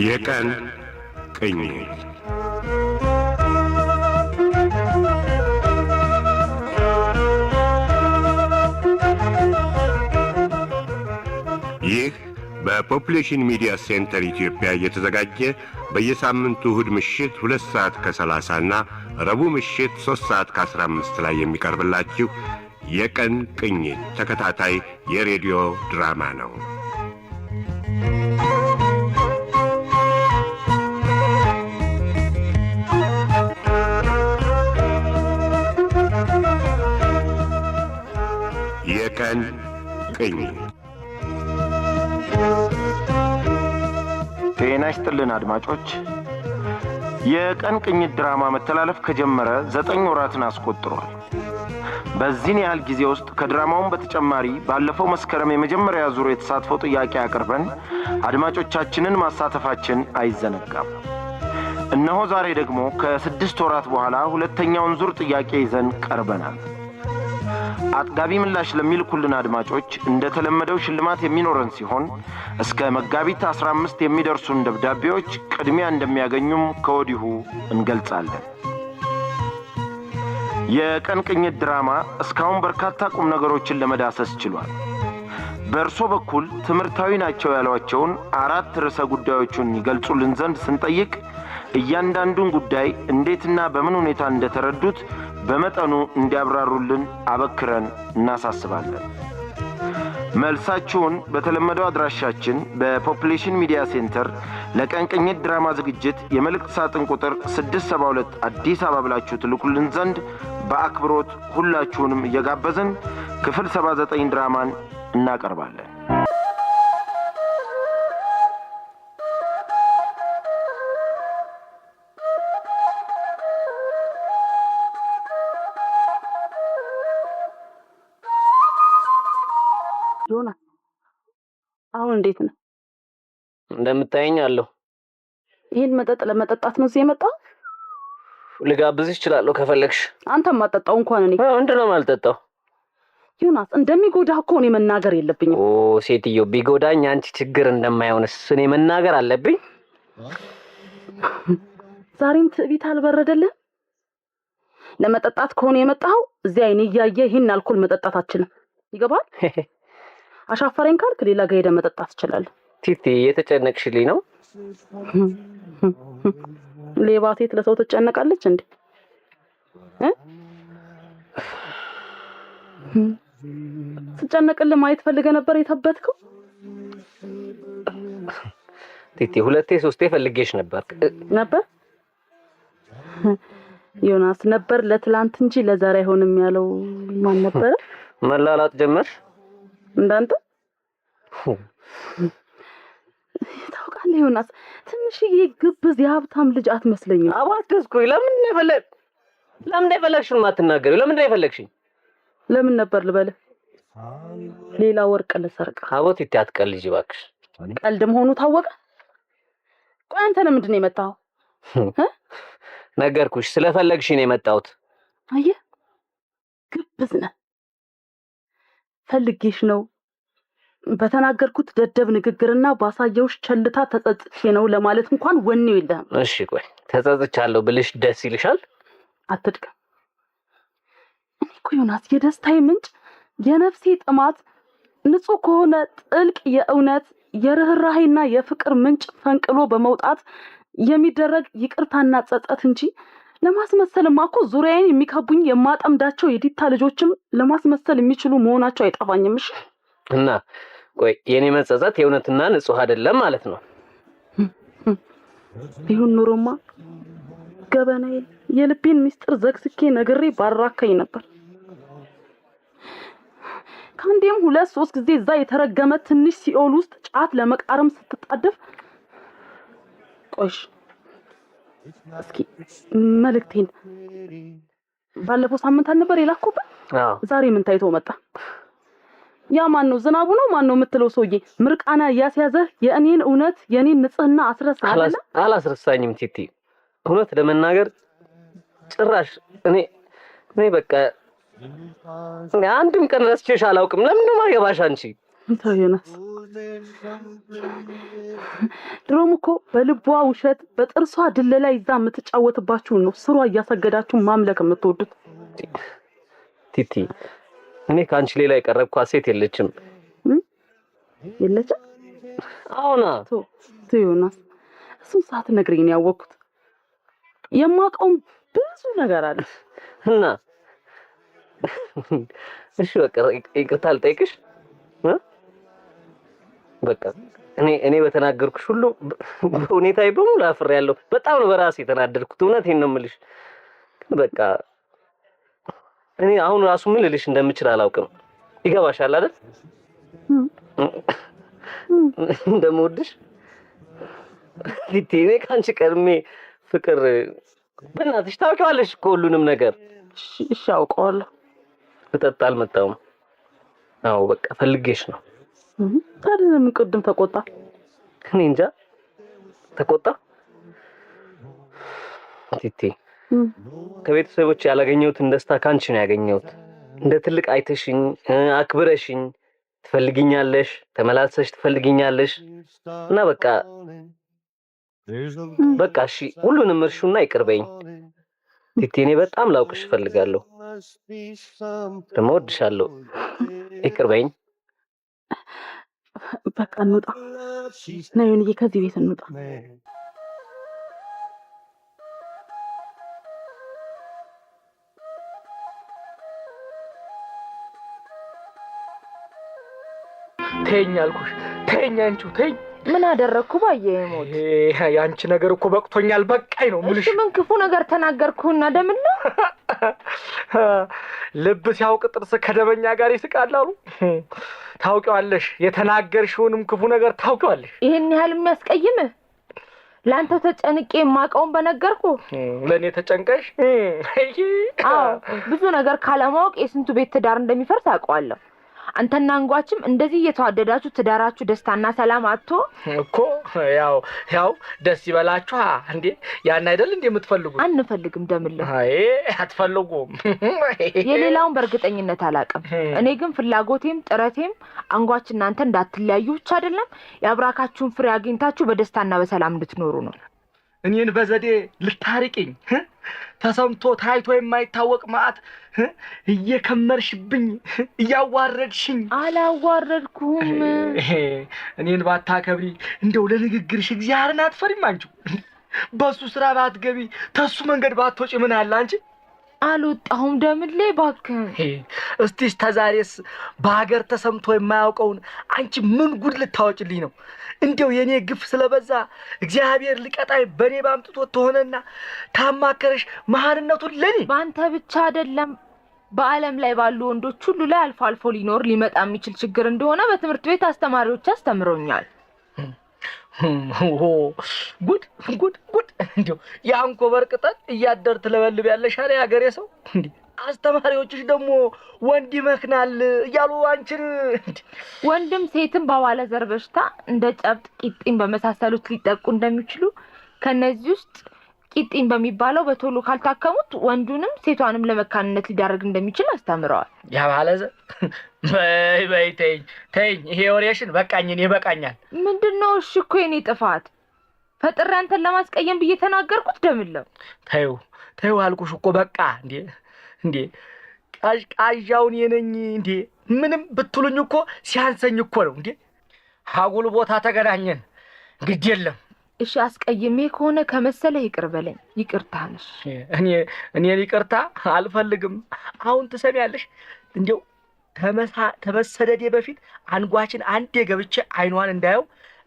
የቀን ቅኝት ይህ በፖፑሌሽን ሚዲያ ሴንተር ኢትዮጵያ እየተዘጋጀ በየሳምንቱ እሁድ ምሽት 2 ሰዓት ከ30 እና ረቡዕ ምሽት 3 ሰዓት ከ15 ላይ የሚቀርብላችሁ የቀን ቅኝት ተከታታይ የሬዲዮ ድራማ ነው። የቀን ቅኝት። ጤና ይስጥልን አድማጮች። የቀን ቅኝት ድራማ መተላለፍ ከጀመረ 9 ወራትን አስቆጥሯል። በዚህን ያህል ጊዜ ውስጥ ከድራማውን በተጨማሪ ባለፈው መስከረም የመጀመሪያ ዙር የተሳትፎ ጥያቄ አቅርበን አድማጮቻችንን ማሳተፋችን አይዘነጋም። እነሆ ዛሬ ደግሞ ከ6 ወራት በኋላ ሁለተኛውን ዙር ጥያቄ ይዘን ቀርበናል። አጥጋቢ ምላሽ ለሚልኩልን አድማጮች እንደተለመደው ሽልማት የሚኖረን ሲሆን እስከ መጋቢት 15 የሚደርሱን ደብዳቤዎች ቅድሚያ እንደሚያገኙም ከወዲሁ እንገልጻለን። የቀን ቅኝት ድራማ እስካሁን በርካታ ቁም ነገሮችን ለመዳሰስ ችሏል። በእርሶ በኩል ትምህርታዊ ናቸው ያሏቸውን 4 ርዕሰ ጉዳዮችን ይገልጹልን ዘንድ ስንጠይቅ እያንዳንዱን ጉዳይ እንዴትና በምን ሁኔታ እንደተረዱት በመጠኑ እንዲያብራሩልን አበክረን እናሳስባለን። መልሳችሁን በተለመደው አድራሻችን በፖፑሌሽን ሚዲያ ሴንተር ለቀን ቅኝት ድራማ ዝግጅት የመልእክት ሳጥን ቁጥር 672 አዲስ አበባ ብላችሁ ትልኩልን ዘንድ በአክብሮት ሁላችሁንም እየጋበዝን ክፍል 79 ድራማን እናቀርባለን። ጆና አሁን እንዴት ነው? እንደምታየኝ አለሁ። ይሄን መጠጥ ለመጠጣት ነው እዚህ የመጣው? ልጋብዝሽ እችላለሁ ከፈለግሽ። አንተ ማጠጣው እንኳን እኔ ምንድነው የማልጠጣው? ዮናስ እንደሚጎዳ እኮ እኔ መናገር የለብኝም። ሴትዮ ቢጎዳኝ አንቺ ችግር እንደማይሆንስ እኔ መናገር አለብኝ? ዛሬም ትዕቢት አልበረደልህ? ለመጠጣት ከሆነ የመጣው እዚህ አይኔ እያየ ይሄን አልኮል መጠጣታችን ይገባል? አሻፈረኝ ካልክ ሌላ ጋር ሄደህ መጠጣት ትችላለህ። ቲቲ የተጨነቅሽልኝ ነው? ሌባ ሴት ለሰው ትጨነቃለች እንዴ? ትጨነቅልህ ማየት ፈልገህ ነበር የተበትከው? ቲቲ 2-3 ፈልጌሽ ነበር። ዮናስ ነበር ለትላንት እንጂ ለዛሬ አይሆንም ያለው ማን ነበር? መላላጥ ጀመርሽ እንዳንተ? ታውቃለህ ዮናስ ትንሽዬ ግብዝ የሀብታም ልጅ አትመስለኝም። አባትስኩኝ። ለምን የፈለግሽኝ ማትናገሪው? ለምን የፈለግሽኝ? ለምን ነበር ልበልህ? ሌላ ወርቅ ልሰርቅ። አቦት ቲቲ አትቀልጂ እባክሽ። ቀልድ መሆኑ ታወቀ። ቆይ አንተ ለምንድን ነው የመጣው? ነገርኩሽ፣ ስለፈለግሽኝ ነው የመጣሁት። አየህ ግብዝ ነህ። ፈልጌሽ ነው በተናገርኩት ደደብ ንግግርና ባሳየውሽ ቸልታ ተጸጽቼ ነው ለማለት እንኳን ወኔው የለህም። እሺ ቆይ ተጸጽቻለሁ ብልሽ ደስ ይልሻል? አትድገም። እኔ እኮ ዮናስ የደስታዬ ምንጭ የነፍሴ ጥማት ንጹህ ከሆነ ጥልቅ የእውነት የርህራሄና የፍቅር ምንጭ ፈንቅሎ በመውጣት የሚደረግ ይቅርታና ጸጸት እንጂ ለማስመሰልማ እኮ ዙሪያዬን የሚካቡኝ የማጠምዳቸው የዲታ ልጆችም ለማስመሰል የሚችሉ መሆናቸው አይጠፋኝም። እሺ እና ቆይ የኔ መጸጸት የእውነትና ንጹህ አይደለም ማለት ነው? ቢሆን ኑሮማ ገበናዬ የልቤን ሚስጥር ዘግዝኬ ነግሬ ባራከኝ ነበር። ከአንዴም 2-3 ጊዜ እዛ የተረገመ ትንሽ ሲኦል ውስጥ ጫት ለመቃረም ስትጣደፍ ቆይሽ እስኪ መልእክቴን ባለፈው ሳምንት አልነበር የላኩበት? ዛሬ ምን ታይቶ መጣ? ያ ማን ነው? ዝናቡ ነው ማን ነው የምትለው ሰውዬ ምርቃና እያስያዘህ የእኔን እውነት የእኔን ንጽህና አስረሳ አይደለ? አላስረሳኝም ቲቲ። እውነት ለመናገር ጭራሽ እኔ በቃ አንድም ቀን ረስቼሽ አላውቅም። ለምን ነው ማገባሽ አንቺ? ታየናስ ድሮም እኮ በልቧ ውሸት በጥርሷ ድለላ ይዛ የምትጫወትባችሁ ነው ስሯ እያሰገዳችሁ ማምለክ የምትወዱት። ቲቲ እኔ ካንቺ ሌላ የቀረብኳት ሴት የለችም። የለችም? አዎና ዮናስ እሱን ሰዓት ነግረኝ ነው ያወቅኩት። የማውቀው ብዙ ነገር አለ እና እሺ በቃ ይቅርታ ልጠይቅሽ። በቃ እኔ በተናገርኩሽ ሁሉ በሁኔታዬ በሙሉ አፍሬያለሁ። በጣም ነው በራሴ የተናደድኩት። እውነቴን ነው የምልሽ። በቃ እኔ አሁን ራሱ ምን ልልሽ እንደምችል አላውቅም። ይገባሻል አይደል? እንደምወድሽ እኔ ካንቺ ቀድሜ ፍቅር በእናትሽ ታውቂዋለሽ እኮ ሁሉንም ነገር። እሺ አውቀዋለሁ። ልጠጣ አልመጣሁም። አዎ በቃ ፈልጌሽ ነው። ታዲያ ለምን ቅድም ተቆጣ? እኔ እንጃ ተቆጣ። ቲቲ ከቤተሰቦች ያላገኘሁትን ደስታ ካንቺ ነው ያገኘሁት። እንደ ትልቅ አይተሽኝ አክብረሽኝ ትፈልጊኛለሽ፣ ተመላልሰሽ ትፈልጊኛለሽ እና በቃ እሺ ሁሉንም እርሹና ይቅርበኝ። ቲቲ እኔ በጣም ላውቅሽ እፈልጋለሁ፣ ደግሞ እወድሻለሁ። ይቅርበኝ። በቃ እንውጣ። ነይ ወንዬ ከዚህ ቤት እንውጣ። ተይኝ አልኩሽ። ተይኝ አንቺው ተይኝ። ምን አደረግኩ ባዬ ሞት? ያንቺ ነገር እኮ በቅቶኛል። በቃኝ ነው ሙልሽ። እሺ ምን ክፉ ነገር ተናገርኩና ደምላ? ልብ ሲያውቅ ጥርስ ከደበኛ ጋር ይስቃል አሉ። ታውቂዋለሽ፣ የተናገርሽውንም ክፉ ነገር ታውቂዋለሽ። ይሄን ያህል የሚያስቀይምህ? ላንተ ተጨንቄ ማቀውን በነገርኩ ለኔ ተጨንቀሽ? አዎ ብዙ ነገር ካለማወቅ የስንቱ ቤት ትዳር እንደሚፈርስ አውቀዋለሁ። አንተና አንጓችም እንደዚህ እየተዋደዳችሁ ትዳራችሁ ደስታና ሰላም አጥቶ እኮ ያው ደስ ይበላችሁ እንዴ? ያን አይደል እንዴ የምትፈልጉት? አንፈልግም ደምላ። አይ አትፈልጉም። የሌላውን በእርግጠኝነት አላውቅም። እኔ ግን ፍላጎቴም ጥረቴም አንጓች እናንተ እንዳትለያዩ ብቻ አይደለም የአብራካችሁን ፍሬ አግኝታችሁ በደስታና በሰላም እንድትኖሩ ነው። እኔን በዘዴ ልታርቂኝ ተሰምቶ ታይቶ የማይታወቅ መዓት እየከመርሽብኝ እያዋረድሽኝ። አላዋረድኩም። እኔን ባታከብሪ እንደው ለንግግርሽ እግዚአብሔርን አትፈሪም አንቺ? በሱ ስራ ባትገቢ ተሱ መንገድ ባትወጪ ምን አለ አንቺ? አልወጣሁም ደምሌ እባክህ። እስቲ ተዛሬስ በሀገር ተሰምቶ የማያውቀውን አንቺ ምን ጉድ ልታወጭልኝ ነው? እንደው የኔ ግፍ ስለበዛ እግዚአብሔር ሊቀጣይ በኔ ባምጥቶት ተሆነና ታማከረሽ መሃንነቱን ለኔ። በአንተ ብቻ አይደለም በዓለም ላይ ባሉ ወንዶች ሁሉ ላይ አልፎ አልፎ ሊመጣ የሚችል ችግር እንደሆነ በትምህርት ቤት አስተማሪዎች አስተምረውኛል። ጉድ ጉድ ጉድ! እንደው የአንኮበር ቅጠል እያደር ትለበልብ ያለሽ አለ ያገሬ ሰው። እንዴ አስተማሪዎችሽ ደግሞ ወንድ ይመክናል እያሉ አንቺን ወንድም ሴትም በባለ ዘር በሽታ እንደ ጨብጥ፣ ቂጢኝ በመሳሰሉት ሊጠቁ እንደሚችሉ ከነዚህ ውስጥ ቂጢኝ በሚባለው በቶሎ ካልታከሙት ወንዱንም ሴቷንም ለመካንነት ሊዳረግ እንደሚችል አስተምረዋል። ያ ባለ ዘር በይ ተይኝ፣ ይሄ ወሬሽን በቃኝ፣ እኔ በቃኛል። ምንድነው? እሺ እኮ የኔ ጥፋት ፈጥሬ አንተን ለማስቀየም ብዬ ተናገርኩት ደምለው። ተይው አልኩሽ እኮ በቃ። እንዴ ቃዣውን የነኝ እንዴ ምንም ብትሉኝ እኮ ሲያንሰኝ እኮ ነው። እንዴ አጉል ቦታ ተገናኘን። ግድ የለም እሺ አስቀይሜ ከሆነ ከመሰለ ይቅር በለኝ። ይቅርታ ነሽ። እኔ ይቅርታ አልፈልግም። አሁን ትሰሚያለሽ? እንደው ተመሰደዴ በፊት አንጓችን አንዴ ገብቼ አይኗን እንዳየው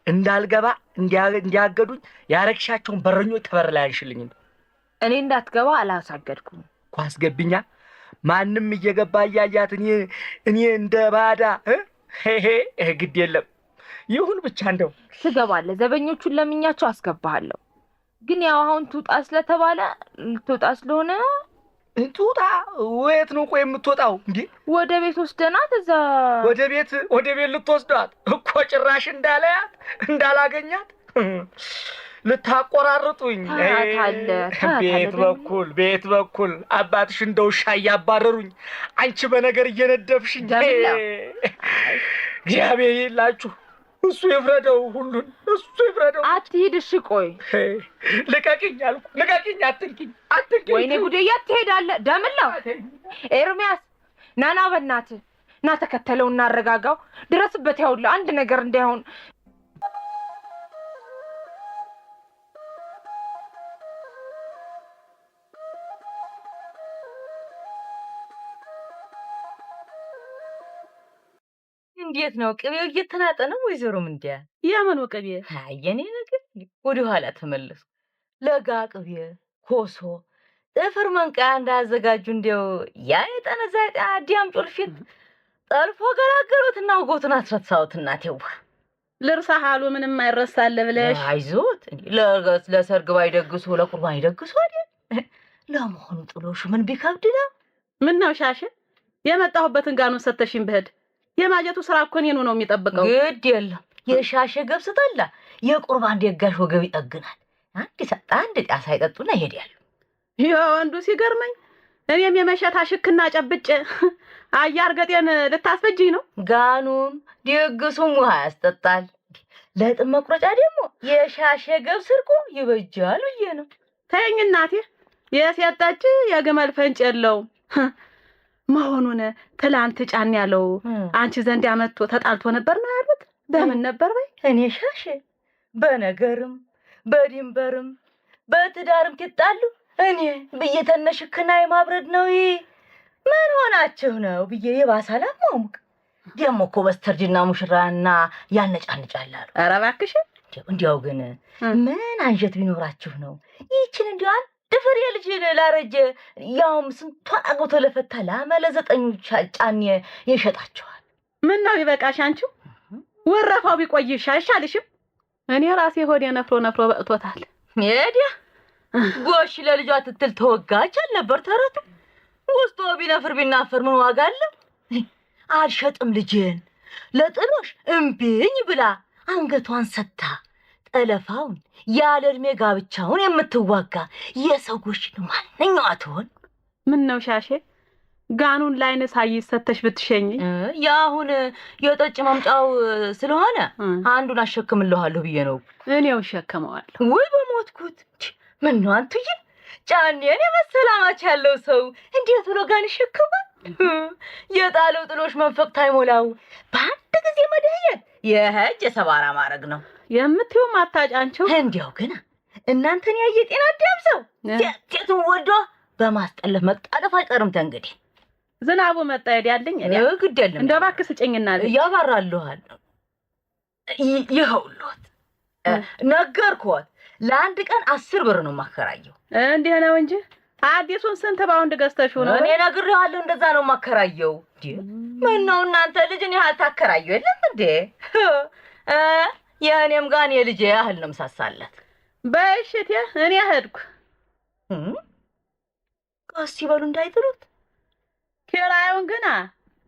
እንዳልገባ እንዲያገዱኝ ያረግሻቸውን በረኞች ተበር ላይ አንሽልኝ። እኔ እንዳትገባ አላሳገድኩም እኮ። አስገብኛ ማንም እየገባ እያያት እኔ እንደ ባዳ ግድ የለም ይሁን ብቻ እንደው ትገባለህ። ዘበኞቹን ለምኛቸው አስገባሃለሁ። ግን ያው አሁን ትውጣ ስለተባለ ልትወጣ ስለሆነ ትውጣ። ወየት ነው ቆይ የምትወጣው? እንዴ ወደ ቤት ወስደናት እዛ ወደ ቤት ልትወስዷት እኮ ጭራሽ እንዳላገኛት ልታቆራርጡኝ። ቤት በኩል አባትሽ እንደ ውሻ እያባረሩኝ፣ አንቺ በነገር እየነደፍሽኝ። እግዚአብሔር ይላችሁ፣ እሱ ይፍረደው፣ ሁሉን እሱ ይፍረደው። አትሂድ። እሺ ቆይ ልቀቂኝ አልኩ፣ ልቀቂኝ፣ አትንኪኝ። ወይኔ ጉዴ! የት ትሄዳለህ? ደምለው ኤርሚያስ ናና፣ በእናትህ ና፣ ተከተለው፣ እናረጋጋው፣ ድረስበት። ያውልህ አንድ ነገር እንዳይሆን። እንዴት ነው ቅቤው እየተናጠ ነው ወይዘሮ ምንዲያ? የምን ቅቤ? አየኔ ነገር ወደ ኋላ ተመለሱ። ለጋ ቅቤ፣ ኮሶ፣ ጥፍር መንቀያ እንዳያዘጋጁ እንዲያው ያ የጠነዛ አዲያም ጮልፊት ጠልፎ ገራገሩትና ወጎቱን አስረሳሁት። እናቴዋ ልርሳህ አሉ ምንም አይረሳል ብለሽ። አይዞት ለሰርግ ባይደግሱ ለቁርባን ይደግሱ አይደል? ለመሆኑ ጥሎሹ ምን ቢከብድ ነው? ምን ነው ሻሽ የመጣሁበትን ጋኑን ሰተሽኝ ብሄድ የማጀቱ ስራ እኮ እኔኑ ነው የሚጠብቀው። ግድ የለም የሻሸ ገብስ ጠላ የቁርባን ደጋሽ ወገብ ይጠግናል። አንድ ጣሳ ይጠጡና ይሄዳሉ። ወንዱ ሲገርመኝ እኔም የመሸታ ሽክና ጨብጬ አያር ገጤን ልታስፈጅኝ ነው። ጋኑም ደግሱም ውሃ ያስጠጣል። ለጥም መቁረጫ ደግሞ የሻሸ ገብስ እርቆ ይበጃል ብዬ ነው። ተይኝ እናቴ፣ የሴት ጠጅ የግመል ፈንጭ የለውም መሆኑን ትላንት ጫን ያለው አንቺ ዘንድ ያመጥቶ ተጣልቶ ነበር ነው ያሉት። በምን ነበር ወይ? እኔ ሻሽ በነገርም በድንበርም በትዳርም ትጣሉ እኔ ብዬ ተነሽክና የማብረድ ነው። ምን ሆናችሁ ነው ብዬ የባሳላ ማሙቅ ደሞ እኮ በስተርጅና ሙሽራና ያነጫንጫላሉ። ኧረ እባክሽ እንዲያው ግን ምን አንጀት ቢኖራችሁ ነው ይችን እንዲያው ድፍር የልጅ ላረጀ ያውም ስንቷን አግብቶ ለፈታ ላመለ 9 ጫን ይሸጣቸዋል። ምን ነው ይበቃሽ። አንቺው ወረፋው ቢቆይሽ አይሻልሽም? እኔ ራሴ ሆዴ ነፍሮ በእቶታል። ሜዲያ ጎሽ ለልጇ ትትል ተወጋች አልነበር ተረቱ። ውስጡ ቢነፍር ቢናፈር ምን ዋጋ አለው? አልሸጥም ልጄን ለጥሎሽ እምቢኝ ብላ አንገቷን ሰታ ጠለፋውን ያለ እድሜ ጋብቻውን የምትዋጋ የሰው ጎሽ ማንኛዋ ትሆን? ምን ነው ሻሼ ጋኑን ላይነ ሳይስ ሰተሽ ብትሸኝ ያሁን የጠጭ ማምጫው ስለሆነ አንዱን አሸክምልሃለሁ ብዬ ነው። እኔው ሸከመዋለሁ። ወይ በሞትኩት ምን ነው አንቱዬ ጫኔን የመሰላማች ያለው ሰው እንዴት ብሎ ጋን ይሸከማል? የጣለው ጥሎሽ መንፈቅ ታይሞላው በአንድ ጊዜ መደየት የህጅ የሰባራ ማረግ ነው የምትዩ ማታጫንቸው። እንዲያው ግን እናንተን ያየ ጤና አዳምሰው ሴቱን ወልዶ በማስጠለፍ መጣለፍ አይቀርም። ተንግዲህ ዝናቡ መጣየድ ያለኝ እኔ ግድ የለም እንደው እባክህ ስጭኝና ያባራልኋል። ይኸውልዎት ነገርኩት። ለአንድ ቀን 10 ብር ነው ማከራየው። እንዴ ነው እንጂ አዲሱን ስንት ባውንድ ገዝተሽው ነው? እኔ ነግሬዋለሁ፣ እንደዛ ነው ማከራየው። ምን ነው እናንተ ልጅን ያህል ታከራዩ የለም እንዴ? የእኔም ጋር የልጄ ያህል ነው ምሳሳለት። በእሽቴ እኔ ሄድኩ። ቀስ ይበሉ እንዳይጥሉት። ኪራዩን ግና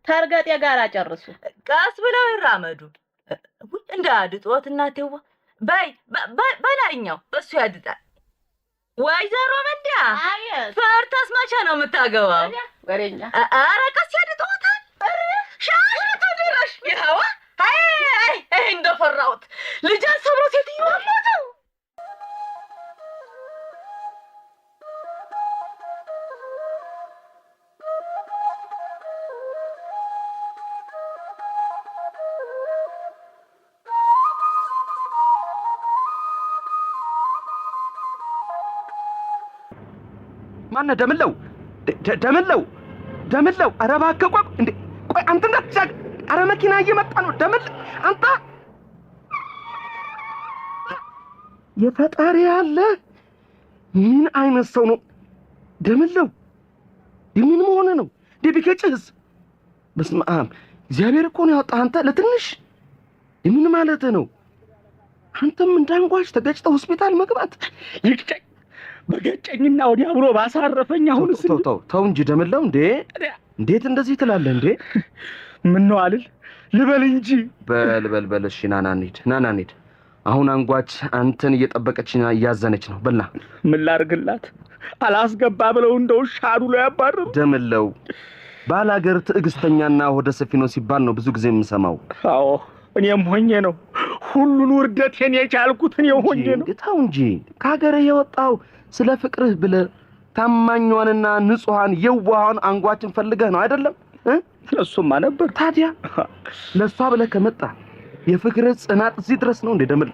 ተርገጤ ጋር ጨርሱ። ቀስ ብለው ይራመዱ እንዳያድጡት እናቴዋ። በላይኛው በሱ ያድጣል። ወይዘሮ መንዳ ፈርተስ መቼ ነው የምታገባው? ወሬኛ ኧረ ቀስ ያድጡታል። ሻሽቱ ድረሽ ይኸዋ። አይ እንደፈራሁት ልጅን ሰብሮ ሴትዮዋ ሞተው። ማነ ደምለው ኧረ እባክህ ቆይ እንዴ ቆይ አንተ እንዳትሻግ። ኧረ መኪና እየመጣ ነው። ደምለው አንተ የፈጣሪ ያለ ምን አይነት ሰው ነው ደምለው? ምን መሆነ ነው ቢገጭህስ? በስመ አብ እግዚአብሔር እኮ ነው ያወጣህ አንተ ለትንሽ ምን ማለት ነው? አንተም እንዳንጓሽ ተገጭተህ ሆስፒታል መግባት ይቅጨኝ በገጨኝና ወዲያ ብሎ ባሳረፈኝ። አሁን ተው እንጂ ደምለው እንዴ! እንዴት እንደዚህ ትላለህ እንዴ? ምን ነው አልል ልበል እንጂ። በል እሺ ናና እንሂድ። አሁን አንጓች አንተን እየጠበቀችና እያዘነች ነው። በላ ምን ላርግላት? አላስገባ ብለው እንደው ሻዱ ላይ ያባረሩ። ደምለው ባላገር ትዕግስተኛና ወደ ሰፊ ነው ሲባል ነው ብዙ ጊዜ የምሰማው። አዎ እኔም ሆኜ ነው ሁሉን ውርደቴን የቻልኩት እኔው ሆኜ ነው። ተው እንጂ ከሀገር የወጣው ስለ ፍቅርህ ብለህ ታማኟንና ንጹሃን የዋሃን አንጓችን ፈልገህ ነው አይደለም? ለሱማ ነበር። ታዲያ ለሷ ብለህ ከመጣ የፍቅርህ ጽናት እዚህ ድረስ ነው እንዴ? ደምል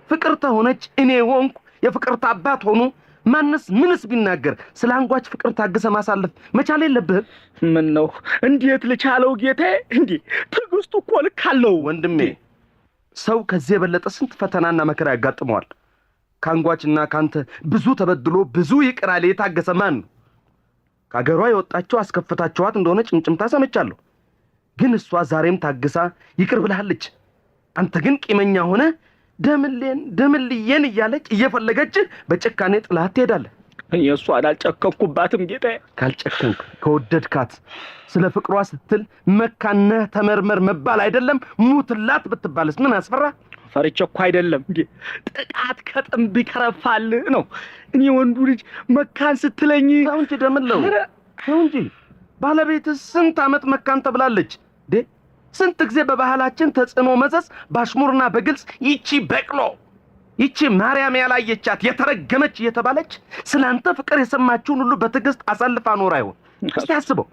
ፍቅርተ ሆነች እኔ ሆንኩ የፍቅርተ አባት ሆኑ ምንስ ቢናገር ስለ አንጓች ፍቅር ታግሰ ማሳለፍ መቻል የለብህም? ምን ነው እንዴት ልቻለው ጌታዬ? እንዴ ትዕግስቱ እኮ ልክ አለው ወንድሜ። ሰው ከዚህ የበለጠ ስንት ፈተናና መከራ ያጋጥመዋል። ካንጓችና ካንተ ብዙ ተበድሎ ብዙ ይቅራል የታገሰ ማን ነው? ከሀገሯ የወጣቸው አስከፍታቸዋት እንደሆነ ጭምጭምታ ሰምቻለሁ። ግን እሷ ዛሬም ታግሳ ይቅር ብለሃለች። አንተ ግን ቂመኛ ሆነ ደምልየን እያለች እየፈለገች በጭካኔ ጥላት ትሄዳለህ። እሷን አልጨከንኩባትም ጌታዬ። ካልጨከንክ ከወደድካት ስለ ፍቅሯ ስትል መካነህ ተመርመር መባል አይደለም ሙትላት ብትባልስ ምን አስፈራ? ፈርቼ እኮ አይደለም እንዴ ጥቃት ከጥንብ ይከረፋል ነው። እኔ ወንዱ ልጅ መካን ስትለኝ ተው እንጂ ደምለው ተው እንጂ። ባለቤትህ ስንት ዓመት መካን ተብላለች እንዴ? ስንት ጊዜ በባህላችን ተጽዕኖ መዘዝ ባሽሙርና በግልጽ ይቺ በቅሎ ይቺ ማርያም ያላየቻት የተረገመች እየተባለች ስላንተ ፍቅር የሰማችውን ሁሉ በትዕግስት አሳልፋ ኖር አይሆን? እስቲ አስበው።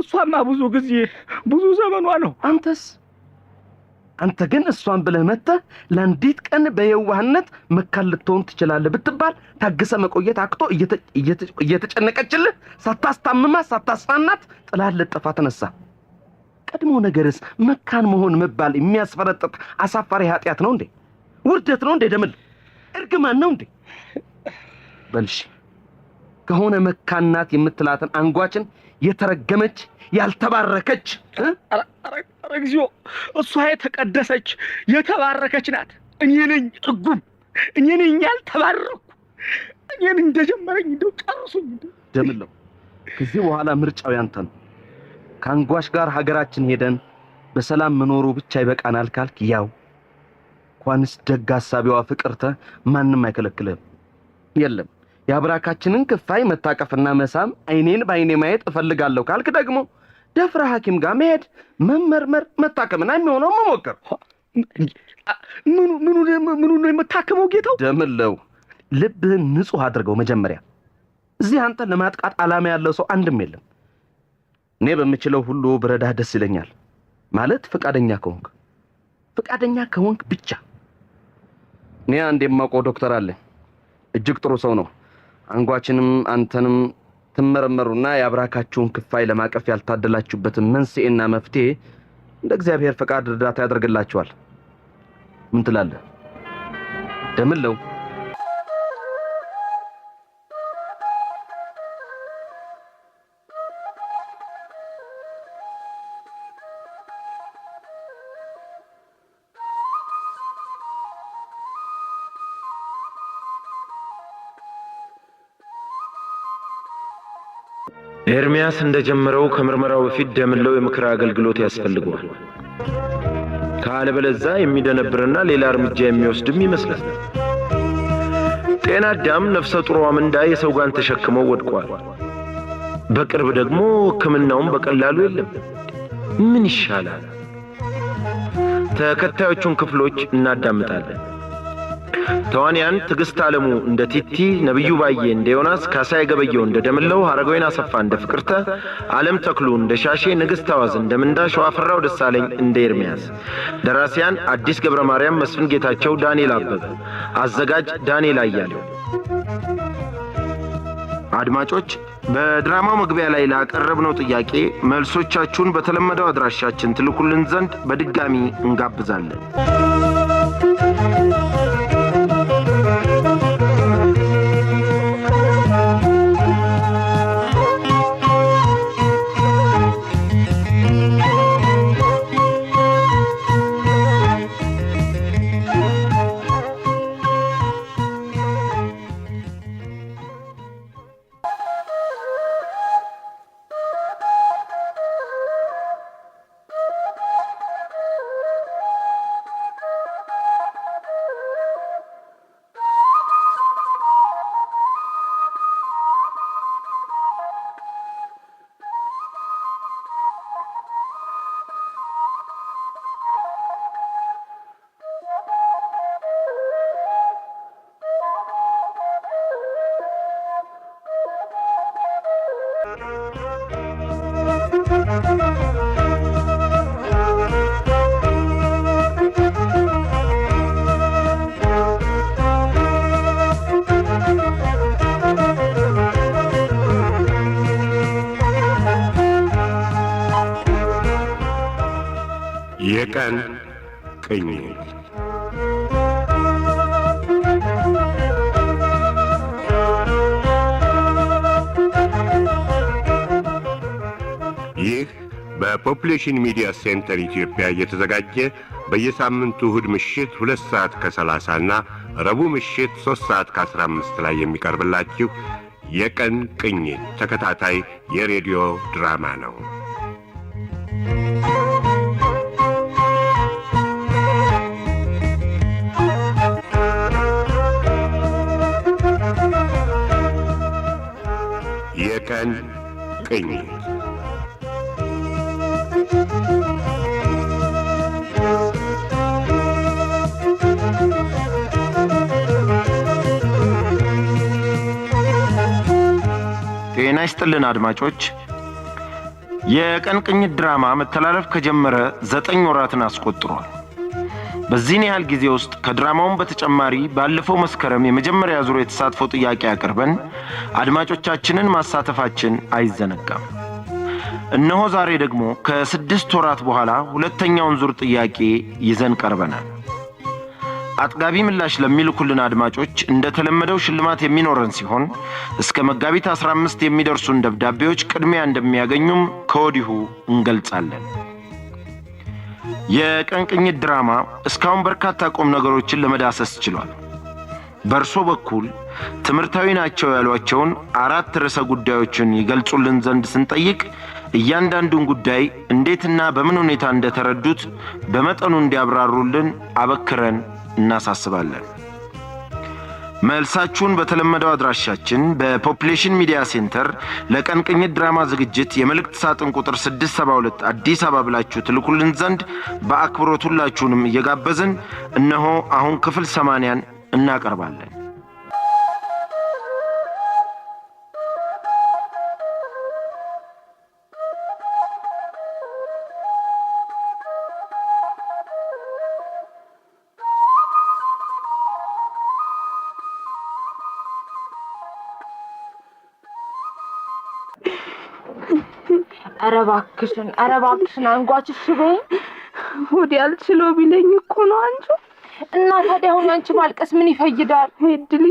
እሷማ ብዙ ጊዜ ብዙ ዘመኗ ነው። አንተ ግን እሷን ብለህ መተህ ለአንዲት ቀን በየዋህነት መካን ልትሆን ትችላለህ ብትባል ታግሰ መቆየት አክቶ እየተጨነቀችልህ ሳታስታምማት ሳታስፋናት ጥላህ ልጠፋ ተነሳ። ቀድሞ ነገርስ መካን መሆን መባል የሚያስፈረጥጥ አሳፋሪ ኃጢአት ነው እንዴ? ውርደት ነው እንዴ? ደምል እርግማን ነው እንዴ? በልሽ ከሆነ መካናት የምትላትን አንጓችን የተረገመች ያልተባረከች እግዚኦ እሷ የተቀደሰች የተባረከች ናት። እኔ ነኝ እርጉም፣ እኔ ነኝ ያልተባረኩ። እኔን እንደጀመረኝ እንደው ጨርሱኝ። ደምለው ከዚህ በኋላ ምርጫው ያንተ ነው። ከአንጓሽ ጋር ሀገራችን ሄደን በሰላም መኖሩ ብቻ ይበቃናል ካልክ ያው እንኳንስ ደግ ሐሳቢዋ ፍቅርተ ማንም አይከለክልህም። የለም ያብራካችንን ክፋይ መታቀፍና መሳም አይኔን ባይኔ ማየት እፈልጋለሁ ካልክ ደግሞ ደፍራ ሐኪም ጋር መሄድ መመርመር መታከምና የሚሆነው መሞከር። ምኑ ነው የምታከመው ጌታው? ደምለው ልብህን ንጹህ አድርገው መጀመሪያ። እዚህ አንተን ለማጥቃት ዓላማ ያለው ሰው አንድም የለም። እኔ በምችለው ሁሉ ብረዳህ ደስ ይለኛል። ማለት ፈቃደኛ ከሆንክ ብቻ። እኔ አንድ የማውቀው ዶክተር አለ። እጅግ ጥሩ ሰው ነው። አንጓችንም አንተንም ትመረመሩና ያብራካችሁን ክፋይ ለማቀፍ ያልታደላችሁበትን መንስኤና መፍትሄ እንደ እግዚአብሔር ፈቃድ እርዳታ ያደርግላችኋል። ምን ትላለህ ደምለው? ኤርሚያስ እንደጀመረው ከምርመራው በፊት ደምለው የምክር አገልግሎት ያስፈልገዋል። ካለበለዚያ የሚደነብርና ሌላ እርምጃ የሚወስድም ይመስላል። ጤና አዳም ነፍሰ ጡሯ ምንዳ የሰው ጋን ተሸክመው ወድቋል። በቅርብ ደግሞ ሕክምናውም በቀላሉ የለም። ምን ይሻላል? ተከታዮቹን ክፍሎች እናዳምጣለን። ተዋንያን ትግስት ዓለሙ እንደ ቲቲ፣ ነብዩ ባዬ እንደ ዮናስ፣ ካሳይ ገበየው እንደ ደምለው፣ ሀረጋዊን አሰፋ እንደ ፍቅርተ፣ ዓለም ተክሉ እንደ ሻሼ፣ ንግስት አዋዝ እንደ ምንዳ፣ ሸዋፈራው ደሳለኝ እንደ ኤርሚያስ። ደራሲያን አዲስ ገብረ ማርያም፣ መስፍን ጌታቸው፣ ዳንኤል አበበ። አዘጋጅ ዳንኤል አያሌው። አድማጮች በድራማው መግቢያ ላይ ላቀረብነው ጥያቄ መልሶቻችሁን በተለመደው አድራሻችን ትልኩልን ዘንድ በድጋሚ እንጋብዛለን። የቀን ቅኝት ይህ በፖፑሌሽን ሚዲያ ሴንተር ኢትዮጵያ እየተዘጋጀ በየሳምንቱ እሁድ ምሽት 2 ሰዓት ከ30 እና ረቡዕ ምሽት 3 ሰዓት ከ15 ላይ የሚቀርብላችሁ የቀን ቅኝት ተከታታይ የሬዲዮ ድራማ ነው። የቀን ቅኝት ጤና ይስጥልን አድማጮች። የቀን ቅኝት ድራማ መተላለፍ ከጀመረ 9 ወራትን አስቆጥሯል። በዚህን ያህል ጊዜ ውስጥ ከድራማውም በተጨማሪ ባለፈው መስከረም የመጀመሪያ ዙር የተሳትፎ ጥያቄ አቅርበን አድማጮቻችንን ማሳተፋችን አይዘነጋም። እነሆ ዛሬ ደግሞ ከ6 ወራት በኋላ ሁለተኛውን ዙር ጥያቄ ይዘን ቀርበናል። አጥጋቢ ምላሽ ለሚልኩልን አድማጮች እንደተለመደው ሽልማት የሚኖረን ሲሆን እስከ መጋቢት 15 የሚደርሱን ደብዳቤዎች ቅድሚያ እንደሚያገኙም ከወዲሁ እንገልጻለን። የቀን ቅኝት ድራማ እስካሁን በርካታ ቁም ነገሮችን ለመዳሰስ ችሏል። በእርሶ በኩል ትምህርታዊ ናቸው ያሏቸውን 4 ርዕሰ ጉዳዮችን ይገልጹልን ዘንድ ስንጠይቅ እያንዳንዱን ጉዳይ እንዴትና በምን ሁኔታ እንደተረዱት በመጠኑ እንዲያብራሩልን አበክረን እናሳስባለን። መልሳችሁን በተለመደው አድራሻችን በፖፑሌሽን ሚዲያ ሴንተር ለቀን ቅኝት ድራማ ዝግጅት የመልእክት ሳጥን ቁጥር 672 አዲስ አበባ ብላችሁ ትልኩልን ዘንድ በአክብሮት ሁላችሁንም እየጋበዝን እነሆ አሁን ክፍል 80ን እናቀርባለን። ኧረ እባክሽን አንጓችሽ በይ። ወዲ አልችለው ቢለኝ እኮ ነው አንቺ። እና ታዲያ አሁን አንቺ ማልቀስ ምን ይፈይዳል? እድሊ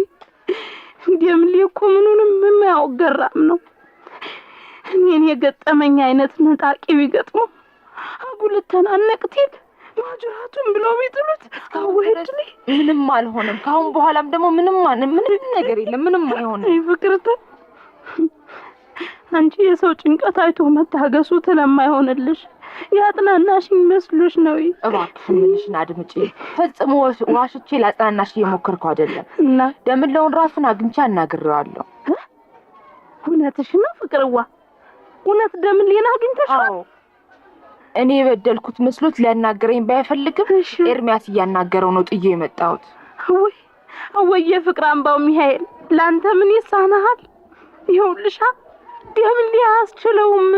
እንደምን እኮ ምኑንም የማያወገራም ነው። እኔን የገጠመኝ አይነት ነጣቂ ቢገጥመው አጉልተናነቅቲል ማጅራቱን ብለው ቢጥሉት አወድሊ ምንም አልሆነም። ካሁን በኋላም ደግሞ ምንም ነገር የለም። ምንም አይሆንም። ፍቅርተ አንቺ የሰው ጭንቀት አይቶ መታገሱ ስለማይሆንልሽ ያጥናናሽኝ መስሎሽ ነው። እባክሽ ምንሽን አድምጪ። ፈጽሞ ዋሽቼ ላጽናናሽ እየሞከርኩ አይደለም። እና ደምለውን ራሱን አግኝቼ አናግሬዋለሁ። እውነትሽ ነው ፍቅርዋ? እውነት ደምሌን አግኝተሽ? አዎ። እኔ የበደልኩት መስሎት ሊያናገረኝ ባይፈልግም ኤርሚያስ እያናገረው ነው ጥዬ የመጣሁት። ወይ የፍቅር አምባው ሚካኤል ላንተ ምን ይሳናሃል? ይኸውልሻ ደምሌ አያስችለውም።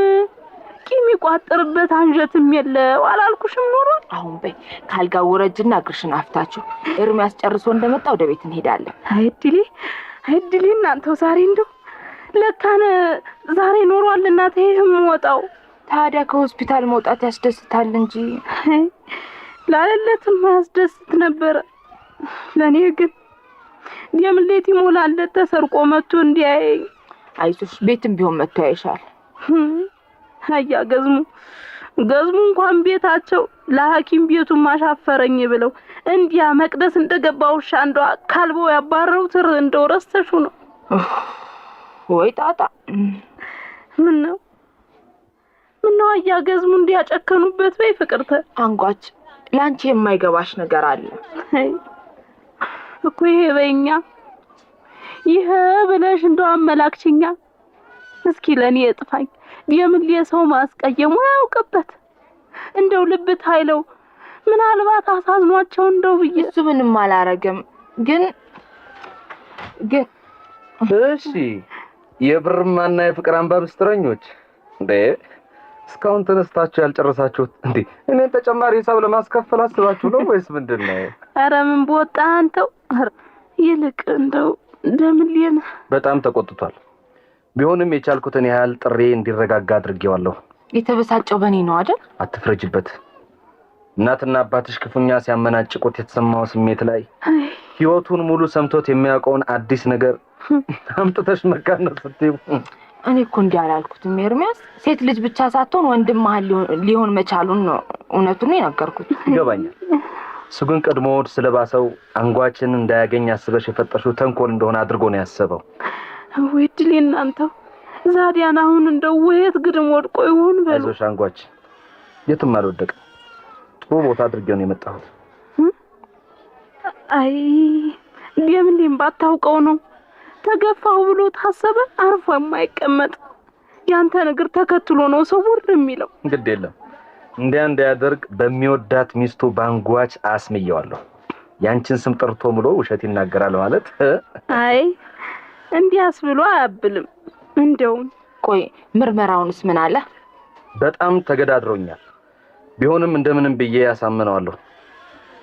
ቂም ይቋጥርበት አንጀትም የለው አላልኩሽም ኖሮ? አሁን በይ ካልጋው ወረጅና እግርሽን አፍታችሁ ኤርሚያስ ጨርሶ እንደመጣ ወደ ቤት እንሄዳለን። አይድሊ እናንተው ዛሬ እንደው ለካነ ዛሬ ኖሯል እናቴ የምወጣው። ታዲያ ከሆስፒታል መውጣት ያስደስታል እንጂ ላለለትም ያስደስት ነበር። ለኔ ግን ደምሌት ይሞላለት ተሰርቆ መጥቶ እንዲያየኝ። አይዞሽ ቤትም ቢሆን መጥቶ ያይሻል። አያ ገዝሙ እንኳን ቤታቸው ለሐኪም ቤቱ ማሻፈረኝ ብለው እንዲያ መቅደስ እንደገባው ሻንዶ ካልቦ ያባረው ትር እንደወረስተሹ ነው። ወይ ጣጣ ምነው አያ ገዝሙ እንዲያጨከኑበት በይ ፍቅርተ። አንጓች ላንቺ የማይገባሽ ነገር አለ እኮ ይሄ በእኛ ይሄ ብለሽ እንደው አመላክችኛ። እስኪ ለኔ እጥፋኝ ደምሌ ሰው ማስቀየሙ ያውቅበት እንደው ልብት ኃይለው ምናልባት አሳዝኗቸው እንደው ብዬ። እሱ ምንም አላረገም። ግን እሺ የብርማና የፍቅር አምባ ምስጥረኞች እንዴ እስካሁን ተነስታችሁ ያልጨረሳችሁት እንዴ? እኔን ተጨማሪ ሂሳብ ለማስከፈል አስባችሁ ነው ወይስ ምንድነው? ኧረ ምን ቦጣ አንተው። ይልቅ እንደው ደምሌን በጣም ተቆጥቷል። ቢሆንም የቻልኩትን ያህል ጥሬ እንዲረጋጋ አድርጌዋለሁ። የተበሳጨው በኔ ነው አይደል? አትፍረጅበት። እናትና አባትሽ ክፉኛ ሲያመናጭቁት የተሰማው ስሜት ላይ ህይወቱን ሙሉ ሰምቶት የሚያውቀውን አዲስ ነገር አምጥተሽ መካነስ ስትይው እኔ እኮ እንዲህ አላልኩትም ኤርሚያስ። ሴት ልጅ ብቻ ሳትሆን ወንድም መሀል ሊሆን መቻሉን ነው እውነቱን የነገርኩት። ይገባኛል። እሱ ግን ቀድሞ ስለባሰው አንጓችን እንዳያገኝ አስበሽ የፈጠርሽው ተንኮል እንደሆነ አድርጎ ነው ያሰበው። ወይድሊ እናንተው ዛዲያን አሁን እንደው ወይት ግድም ወድቆ ይሆን በሉ። አይዞሽ አንጓች የትም አልወደቀም። ጥሩ ቦታ አድርጌው ነው የመጣሁት። አይ ደምሌም ባታውቀው ነው ተገፋው ብሎ ታሰበ አርፎ የማይቀመጥ ያንተ ነገር ተከትሎ ነው ሰው ወርድ የሚለው። ግድ የለም እንዳያደርግ በሚወዳት ሚስቱ ባንጓች አስመየዋለሁ። ያንቺን ስም ጠርቶ ብሎ ውሸት ይናገራል ማለት አይ እንዲያስ ብሎ አያብልም። እንደው ቆይ ምርመራውንስ ምን አለ? በጣም ተገዳድሮኛል። ቢሆንም እንደምንም ብዬ ያሳምነዋለሁ።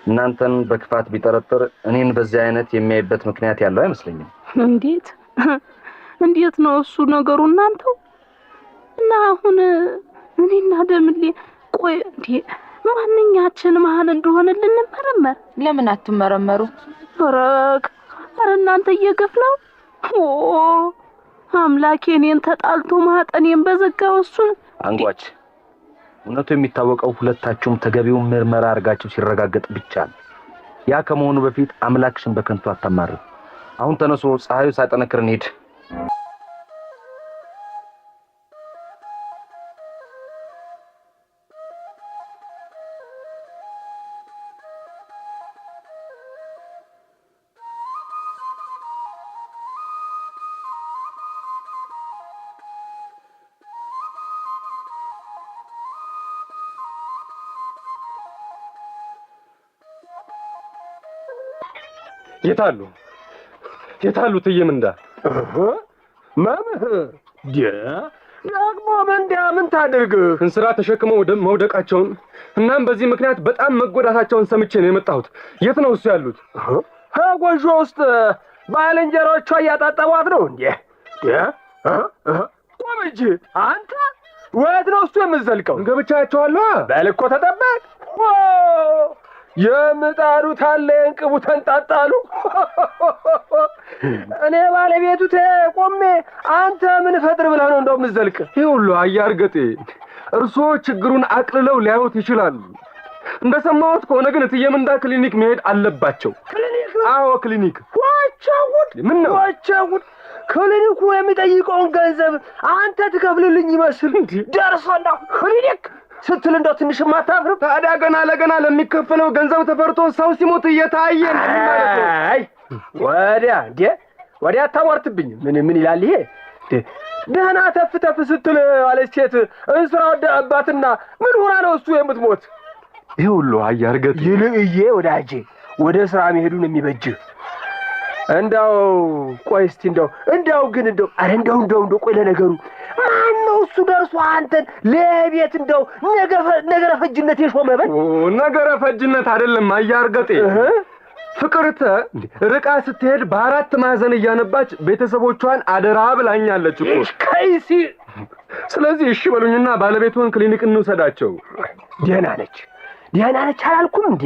እናንተን በክፋት ቢጠረጥር እኔን በዚህ አይነት የሚያይበት ምክንያት ያለው አይመስለኝም። እንዴት ነው እሱ ነገሩ እናንተው? እና አሁን እኔና ደምሌ ቆይ እንዴ ማንኛችን ማን እንደሆነ ልንመረመር? ለምን አትመረመሩ? ኧረ እናንተ እየገፍለው አምላኬ እኔን ተጣልቶ ማጠኔን በዘጋው እሱን አንጓች እውነቱ የሚታወቀው ሁለታችሁም ተገቢውን ምርመራ አድርጋችሁ ሲረጋገጥ ብቻ ነው። ያ ከመሆኑ በፊት አምላክሽን በከንቱ አታማርም። አሁን ተነሱ፣ ፀሐዩ ሳይጠነክር እንሂድ። የታሉ እትዬ ምንዳ? መምህር ደግሞ ምንዳ ምን ታድርግ? እንስራ ተሸክመው መውደቃቸውን እናም በዚህ ምክንያት በጣም መጎዳታቸውን ሰምቼ ነው የመጣሁት። የት ነው እሱ ያሉት? ጎጆ ውስጥ ባልንጀሮቿ እያጣጠቧት ነው እንዴ? ቆም እንጂ አንተ፣ ወየት ነው እሱ የምትዘልቀው? ገብቻቸዋለሁ። በል እኮ ተጠበቅ። የምጣዱ ታለ እንቅቡ ተንጣጣሉ። እኔ ባለቤቱ ቆሜ አንተ ምን ፈጥር ብለህ ነው እንደው የምትዘልቅ? ይኸውልህ አያርገጤ፣ እርስዎ ችግሩን አቅልለው ሊያዩት ይችላሉ። እንደሰማሁት ከሆነ ግን እትዬ ምንዳ ክሊኒክ መሄድ አለባቸው። ክሊኒክ? አዎ ክሊኒክ። ዋቻውድ ምን ነው ዋቻውድ? ክሊኒኩ የሚጠይቀውን ገንዘብ አንተ ትከፍልልኝ ይመስል ደርሶና ክሊኒክ ስትል እንደው ትንሽ ማታፍርም? ታዲያ ገና ለገና ለሚከፈለው ገንዘብ ተፈርቶ ሰው ሲሞት እየታየ ማለት ነው። አይ ወዲያ አታሟርትብኝ። ምን ይላል ይሄ? ደህና ተፍ ተፍ ስትል አለች ሴት እንስራ ወደቀባትና ምን ሆና ነው እሱ የምትሞት? ይኸውልህ አያርገጥ፣ ይልእዬ ወዳጄ ወደ ስራ መሄዱን የሚበጅህ እንዳው ቆይ እስቲ እንዳው ግን አረ እንዳው ቆይ ለነገሩ ማን ነው እሱ ደርሶ አንተን ለቤት ነገረ ፈጅነት የሾመበት? ነገረ ፈጅነት አይደለም አያርገጤ። ፍቅርተ ርቃ ስትሄድ በአራት ማዕዘን እያነባች ቤተሰቦቿን አደራ ብላኛለች እኮ ከይሲ። ስለዚህ እሺ በሉኝና ባለቤቱን ክሊኒክ እንውሰዳቸው። ደህና ነች አላልኩም እንዴ?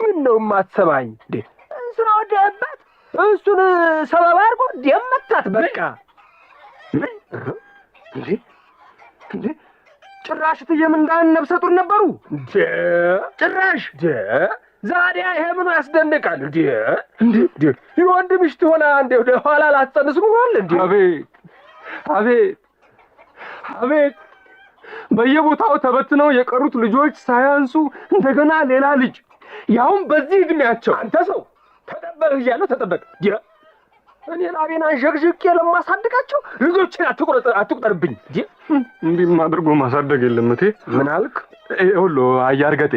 ምን ነው የማትሰማኝ እንዴ? እንስራ ወደቀባት እሱን ሰበብ አድርጎ ደመታት በቃ። እንዴ ጭራሽ እትዬ ምንዳን ነፍሰ ጡር ነበሩ? ጭራሽ ዛዲያ ይሄ ምኑ ያስደንቃል? እንዴ የወንድ ምሽት ሆና ወደ ኋላ ላትጸንስ ብሏል እንዴ? አቤት በየቦታው ተበትነው የቀሩት ልጆች ሳያንሱ እንደገና ሌላ ልጅ ያውም በዚህ እድሜያቸው። አንተ ሰው ተጠበቅ እያለሁ ተጠበቅ። እኔ ላቤን አንዠግዥቄ ለማሳድጋቸው ልጆችን አትቁጠርብኝ። እንዲህም አድርጎ ማሳደግ የለም እቴ። ምን አልክ? ይኸውልህ አያርገጤ፣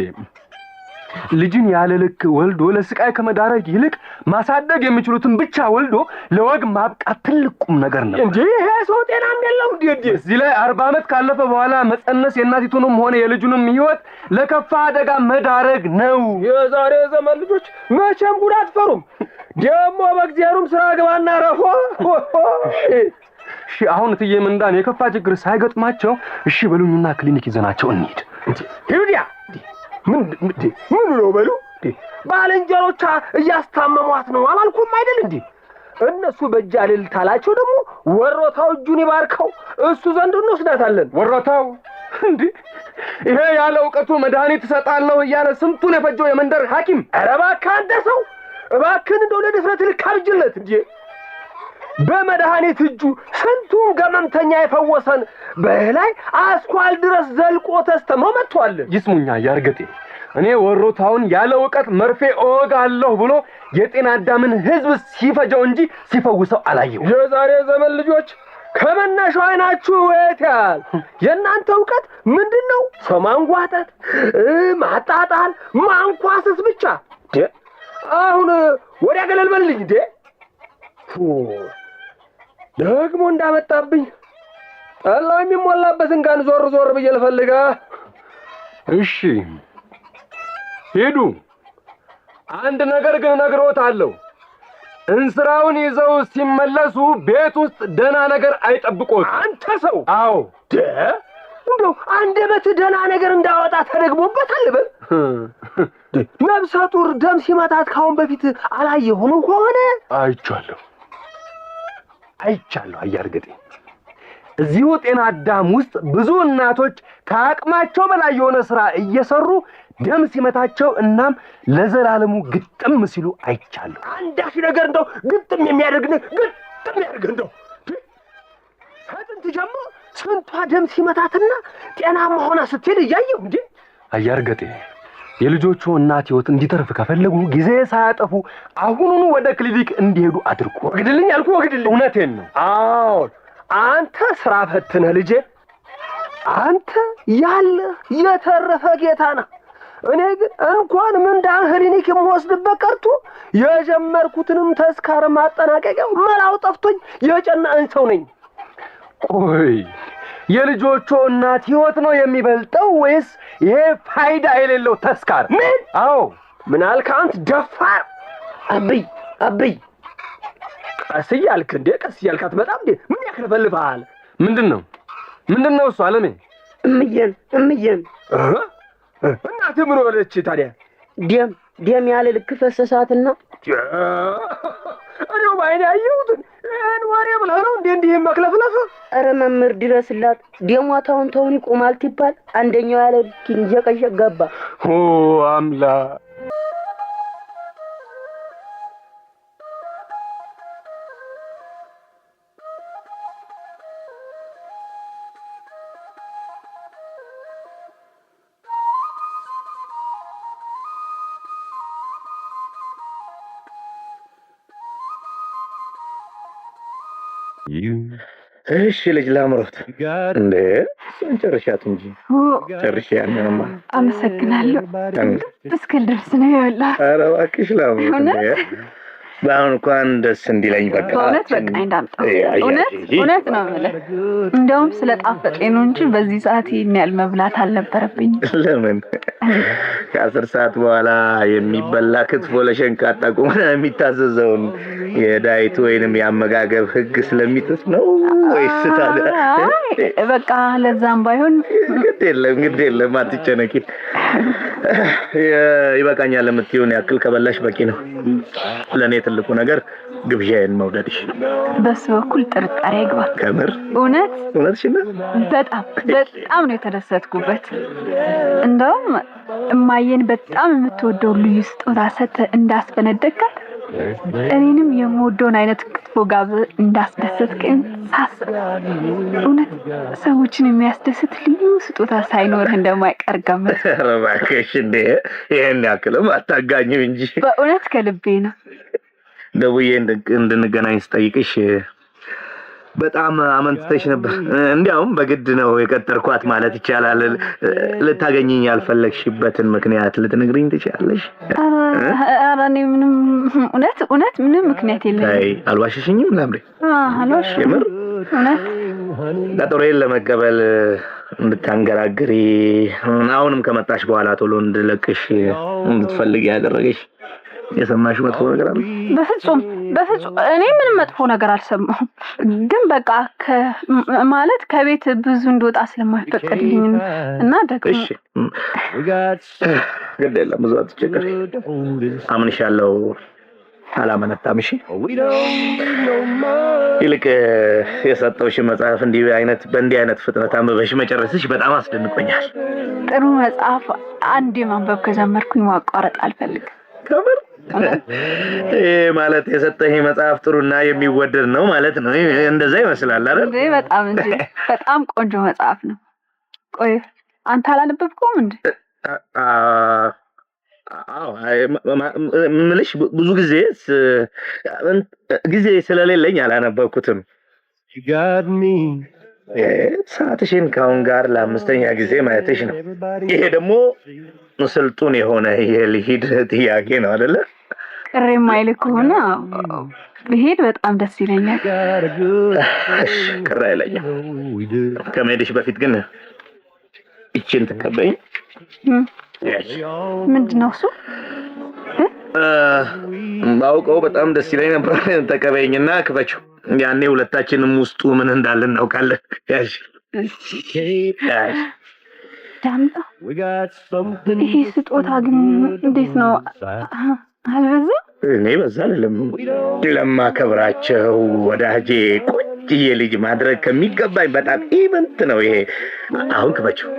ልጅን ያለ ልክ ወልዶ ለስቃይ ከመዳረግ ይልቅ ማሳደግ የሚችሉትን ብቻ ወልዶ ለወግ ማብቃት ትልቅ ቁም ነገር ነው እንጂ ይሄ ሰው ጤናም የለው እንዴ? እዚህ ላይ 40 ዓመት ካለፈ በኋላ መጸነስ የእናቲቱንም ሆነ የልጁንም ሕይወት ለከፋ አደጋ መዳረግ ነው። የዛሬ ዘመን ልጆች መቼም ጉዳት ፈሩም። ደግሞ በእግዚአብሔርም ስራ ገባና ረፎ። እሺ አሁን እትዬ ምንዳን የከፋ ችግር ሳይገጥማቸው እሺ በሉኝና ክሊኒክ ይዘናቸው እንሂድ። ይሁዲያ ምን ነው በሉ። ባልንጀሮቿ እያስታመሟት ነው አላልኩም አይደል እንዴ? እነሱ በእጅ አልልታላቸው ደግሞ ወሮታው እጁን ይባርከው እሱ ዘንድ እንወስዳታለን። ወሮታው እንዴ ይሄ ያለ እውቀቱ መድኃኒት እሰጣለሁ እያለ ስንቱን የፈጀው የመንደር ሐኪም። ኧረ እባክህ አንተ ሰው እባክህን እንደው ለድፍረት ልካብጅለት እንዴ! በመድኃኒት እጁ ስንቱን ገመምተኛ የፈወሰን በላይ አስኳል ድረስ ዘልቆ ተስተምሮ መጥቷል። ይስሙኛ ያርገጤ፣ እኔ ወሮታውን ያለ እውቀት መርፌ እወጋለሁ ብሎ የጤና አዳምን ሕዝብ ሲፈጀው እንጂ ሲፈውሰው አላየው። የዛሬ ዘመን ልጆች ከመነሻው አይናችሁ ወይታል። የእናንተ እውቀት ምንድነው? ሰው ማንጓጠጥ፣ ማጣጣል፣ ማንኳሰስ ብቻ። አሁን ወዲያ ገለል በልልኝ እንዴ! ደግሞ እንዳመጣብኝ ጠላ የሚሞላበትን ጋን ዞር ብዬ ልፈልጋ። እሺ ሄዱ። አንድ ነገር ግን እነግርዎታለሁ፣ እንስራውን ይዘው ሲመለሱ ቤት ውስጥ ደህና ነገር አይጠብቆት። አንተ ሰው! አዎ እንደው አንደበት ደህና ነገር እንዳወጣ ተደግሞበታል በል። ነፍሰ ጡር ደም ሲመታት ካሁን በፊት አላየሁም ከሆነ አይቻለሁ አያርገጤ። እዚሁ ጤና አዳም ውስጥ ብዙ እናቶች ከአቅማቸው በላይ የሆነ ስራ እየሰሩ ደም ሲመታቸው እናም ለዘላለሙ ግጥም ሲሉ አይቻለሁ። አንዳሽ ነገር እንደው ግጥም የሚያደርግ እንደው ከጥንት ጀምሮ ስንቷ ደም ሲመታትና ጤናማ ሆና ስትሄድ እያየሁ እንዴ። አያርገጤ፣ የልጆቹ እናት ህይወት እንዲተርፍ ከፈለጉ ጊዜ ሳያጠፉ አሁኑኑ ወደ ክሊኒክ እንዲሄዱ አድርጉ። ወግድልኝ አልኩ፣ ወግድልኝ። እውነቴን ነው። አዎ አንተ ስራ ፈትነህ ልጄ፣ አንተ ያለ የተረፈ ጌታ ነህ። እኔ ግን እንኳን ምንዳን ክሊኒክ የምወስድበት ቀርቶ የጀመርኩትንም ተስካር ማጠናቀቂያው መላው ጠፍቶኝ የጨናን ሰው ነኝ። ቆይ የልጆቹ እናት ህይወት ነው የሚበልጠው ወይስ ይሄ ፋይዳ የሌለው ተስካር? ምን? አዎ ምን አልክ አንተ ደፋር? አብይ ቀስ እያልክ አትመጣም እንዴ? ምን ያክለፈልፋል? ምንድነው እሱ አለሜ? እምዬን እናትህ ምን ሆነች ታዲያ? ደም ያለ ልክ ፈሰሳትና እኔው ባይኔ ያየሁትን ይህን ወሬ ብለህ ነው እንዲህ መክለፍለፍ? ኧረ መምህር ድረስላት፣ ደሟ ታውን ይቆማል ትባል አንደኛው ያለ ልክ እንጀቀዠቅ ገባ። ኦ አምላክ! እሺ ልጅ ላምሮት እንዴ ጨርሻት እንጂ ጨርሻ ያንንማ። አመሰግናለሁ። እስክል ድረስ ነው ያላ። ኧረ እባክሽ ላምሮት እንዴ በአሁን እንኳን ደስ እንዲለኝ በቃ እውነት በቃ እንዳምጣው እውነት ነው የምልህ። እንደውም ስለጣፈጠኝ ነው እንጂ በዚህ ሰዓት ይሄን ያህል መብላት አልነበረብኝ። ለምን ከ10 ሰዓት በኋላ የሚበላ ክትፎ ለሸንቃጣ ቁመና የሚታዘዘውን የዳይት ወይንም የአመጋገብ ህግ ስለሚጥስ ነው ወይስ ታዲያ? በቃ ለዛም ባይሆን ግድ የለም አትጨነቂ። ይበቃኛል የምትይውን ያክል ከበላሽ በቂ ነው። ለኔ ትልቁ ነገር ግብዣዬን መውደድሽ። በሱ በኩል ጥርጣሬ አይግባ። ከምር እውነትሽን ነው። በጣም ነው የተደሰትኩበት። እንደውም እማዬን በጣም የምትወደው ልዩ ስጦታ ሰጥተህ እንዳስፈነደካት እኔንም የምወደውን አይነት ክትፎ ጋብዘህ እንዳስደሰትከኝ ሳስብ እውነት ሰዎችን የሚያስደስት ልዩ ስጦታ ሳይኖርህ እንደማይቀር ገመትኩ። ኧረ እባክሽ እንዴ ይሄን ያክልም አታጋኝም እንጂ በእውነት ከልቤ ነው። ደውዬ እንድንገናኝ ስጠይቅሽ በጣም አመንትተሽ ነበር። እንዲያውም በግድ ነው የቀጠርኳት ማለት ይቻላል። ልታገኘኝ ያልፈለግሽበትን ምክንያት ልትነግሪኝ ትችያለሽ? ኧረ እኔ ምንም እውነት ምንም ምክንያት የለኝም። አይ አልዋሸሽኝም ላምሬ? አልዋሽም። የምር እውነት ቀጠሮዬን ለመቀበል እንድታንገራግሪ አሁንም ከመጣሽ በኋላ ቶሎ እንድለቅሽ እንድትፈልጊ ያደረገሽ የሰማሽ መጥፎ ነገር አለ? በፍጹም እኔ ምንም መጥፎ ነገር አልሰማሁም። ግን በቃ ማለት ከቤት ብዙ እንደወጣ ስለማይፈቀድልኝ እና ደግሞ እሺ ግድ የለም ብዙ አትቸገሪ። አምንሻለሁ፣ አላመነታም። እሺ ይልቅ የሰጠውሽ መጽሐፍ በእንዲህ አይነት ፍጥነት አንብበሽ መጨረስሽ በጣም አስደንቆኛል። ጥሩ መጽሐፍ አንዴ ማንበብ ከጀመርኩኝ ማቋረጥ አልፈልግም። ከምር ማለት የሰጠኝ መጽሐፍ ጥሩና የሚወደድ ነው ማለት ነው። እንደዛ ይመስላል አይደል? በጣም እንጂ በጣም ቆንጆ መጽሐፍ ነው። ቆይ አንተ አላነበብከውም እንዴ? አዎ ምልሽ ብዙ ጊዜ ስለሌለኝ አላነበብኩትም። ሰዓትሽን ከአሁን ጋር ለ5ኛ ጊዜ ማየትሽ ነው። ይሄ ደግሞ ስልጡን የሆነ የልሂድ ጥያቄ ነው አይደለ? ቅር የማይል ከሆነ ብሄድ በጣም ደስ ይለኛል። እሺ ቅር አይለኝም። ከመሄድሽ በፊት ግን ይችን ተቀበይኝ። ምንድን ነው እሱ? ባውቀው በጣም ደስ ይለኝ ነበር። ተቀበይኝና ክፈችው። ያኔ ሁለታችንም ውስጡ ምን እንዳለ እናውቃለን። ያሽ ዳምጣ ይሄ ስጦታ ግን እንዴት ነው? አልበዛ? እኔ በዛ ለማከብራቸው ወዳጄ ቆንጅዬ ልጅ ማድረግ ከሚገባኝ በጣም ኢቨንት ነው ይሄ። አሁን ክፈችው።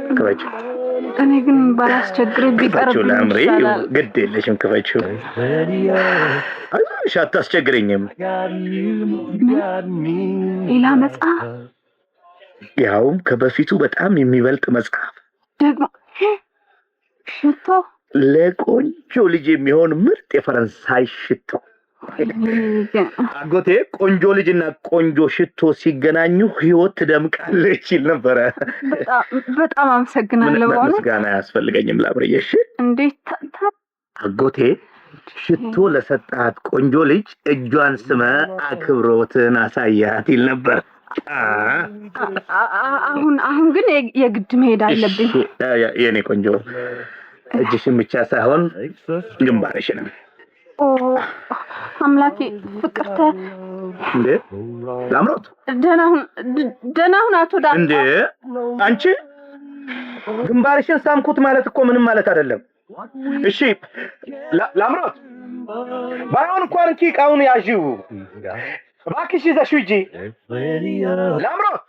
እኔ ግን ባላስቸግር ቢቀርብ ላምሬ ግድ የለሽም ክፈችው። አይዞሽ አታስቸግረኝም። ሌላ መጽሐፍ ያውም ከበፊቱ በጣም የሚበልጥ መጽሐፍ ደግሞ ሽቶ ለቆንጆ ልጅ የሚሆን ምርጥ የፈረንሳይ ሽቶ አጎቴ ቆንጆ ልጅና ቆንጆ ሽቶ ሲገናኙ ህይወት ትደምቃለች ይል ነበረ። በጣም አመሰግናለሁ። በእውነት ምስጋና አያስፈልገኝም ላብረየሽ። እንዴት አጎቴ ሽቶ ለሰጣት ቆንጆ ልጅ እጇን ስመ አክብሮትን አሳያት ይል ነበር። አሁን ግን የግድ መሄድ አለብኝ። የኔ ቆንጆ እጅሽን ብቻ ሳይሆን ግንባርሽንም። አምላኬ ፍቅርተ እንዴ ላምሮት ደህና ሁን አቶ ዳምጣ። እንዴ አንቺ ግንባርሽን ሳምኩት ማለት እኮ ምንም ማለት አይደለም። እሺ ላምሮት ባይሆን እንኳን እንኪ ዕቃውን ያዢው እባክሽ ይዘሽው ሂጂ ላምሮት።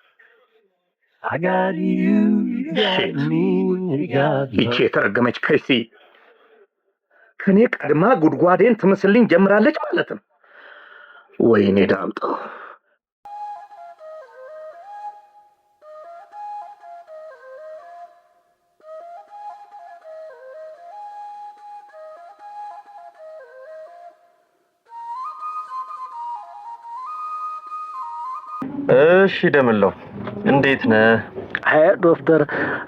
ይቺ የተረገመች ከይሲ ከኔ ቀድማ ጉድጓዴን ትመስልኝ ጀምራለች ማለት ነው። ወይኔ ዳምጠው እሺ ደምለው እንዴት ነህ? አይ ዶክተር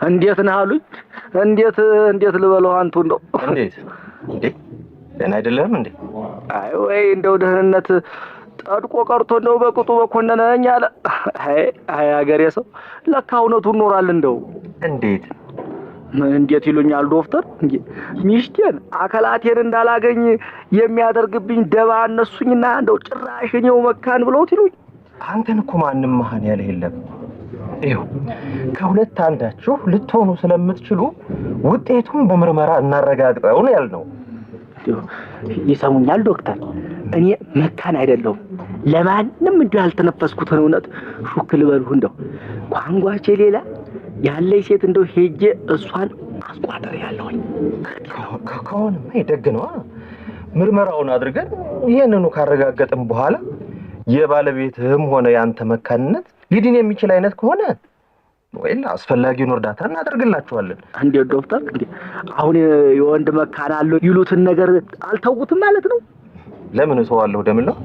እንዴት ነህ አሉኝ። እንዴት ልበለው አንቱ እንደው እንዴት ደህና አይደለም እንዴ? አይ ወይ እንደው ደህንነት ጠድቆ ቀርቶ እንደው በቅጡ በኮነነኝ አለ። አይ አገሬ ሰው ለካ እውነቱን ኖራል። እንደው እንዴት ይሉኛል ዶክተር? ሚስቴን አካላቴን እንዳላገኝ የሚያደርግብኝ ደባ እነሱኝና እንደው ጭራሽ እኔው መካን ብለውት ይሉኝ። አንተን እኮ ማንም መሃን ያለ የለም። ይኸው ከሁለት አንዳችሁ ልትሆኑ ስለምትችሉ ውጤቱን በምርመራ እናረጋግጠው ነው ያልነው። ይሰሙኛል ዶክተር? እኔ መካን አይደለሁም። ለማንም እንዲሁ ያልተነፈስኩትን እውነት ሹክ ልበልሁ። እንደው ቋንቋቼ ሌላ ያለኝ ሴት እንደው ሄጄ እሷን አስቋጠር ያለሁኝ ከሆነማ ይደግ ነው። ምርመራውን አድርገን ይህንኑ ካረጋገጥን በኋላ የባለቤትህም ሆነ ያንተ መካንነት ሊድን የሚችል አይነት ከሆነ ወይላ አስፈላጊውን እርዳታ እናደርግላችኋለን። እንዴ ዶክተር እንዴ አሁን የወንድ መካን አለው ይሉትን ነገር አልተውኩትም ማለት ነው? ለምን እሰዋለሁ ደምለው?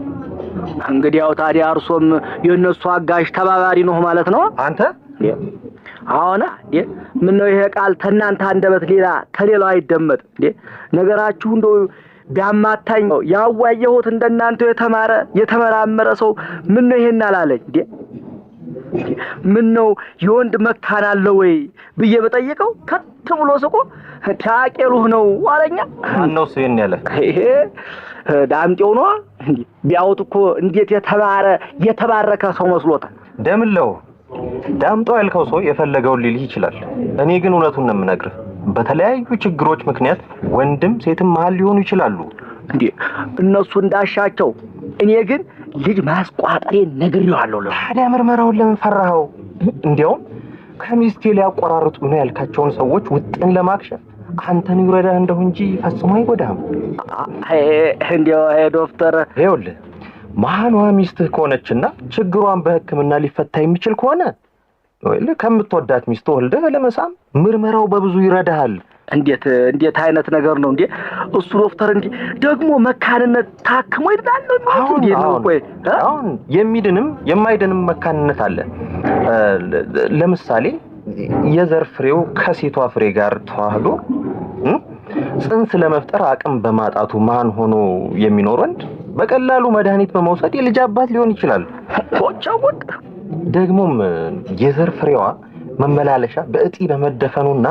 እንግዲህ ያው ታዲያ እርሶም የነሱ አጋዥ ተባባሪ ነው ማለት ነው። አንተ አሁን ምን ነው ይሄ ቃል ተናንተ አንደበት ሌላ ከሌላው አይደመጥ እንዴ? ነገራችሁ እንደው ቢያማታኝ ያዋየሁት እንደናንተ የተመራመረ ሰው ምን ነው ይሄን አላለኝ እንዴ? ምን ነው የወንድ መካን አለ ወይ ብዬ በጠየቀው ከት ብሎ ስቆ ታቄሉህ ነው አለኛ። ማን ነው ሲን ያለ? ይሄ ዳምጤው ነው እንዴ? ቢያውት እኮ እንዴት የተባረከ ሰው መስሎታል። ደምለው ዳምጠው ያልከው ሰው የፈለገውን ሊልህ ይችላል። እኔ ግን እውነቱን ነው የምነግርህ። በተለያዩ ችግሮች ምክንያት ወንድም ሴትም መሃል ሊሆኑ ይችላሉ እንዴ እነሱ እንዳሻቸው። እኔ ግን ልጅ ማስቋጠሬ ነግሬዋለሁ። ታዲያ ምርመራውን ለምን ፈራኸው? እንዲያውም ከሚስቴ ሊያቆራርጡ ነው ያልካቸውን ሰዎች ውጥን ለማክሸፍ አንተን ይረዳህ እንደው እንጂ ፈጽሞ አይጎዳም። እንዴው ዶክተር ይኸውልህ መሃኗ ሚስትህ ከሆነችና ችግሯን በሕክምና ሊፈታ የሚችል ከሆነ ወይለ ከምትወዳት ሚስት ወልደህ ለመሳም ምርመራው በብዙ ይረዳሃል። እንዴት አይነት ነገር ነው እንዴ እሱ ዶክተር? እንዴ ደግሞ መካንነት ታክሞ ይድናል ነው? አሁን የሚድንም የማይድንም መካንነት አለ። ለምሳሌ የዘር ፍሬው ከሴቷ ፍሬ ጋር ተዋህዶ ጽንስ ለመፍጠር አቅም በማጣቱ ማን ሆኖ የሚኖር ወንድ በቀላሉ መድኃኒት በመውሰድ የልጅ አባት ሊሆን ይችላል። ወጫውት ደግሞም የዘር ፍሬዋ መመላለሻ በእጢ በመደፈኑና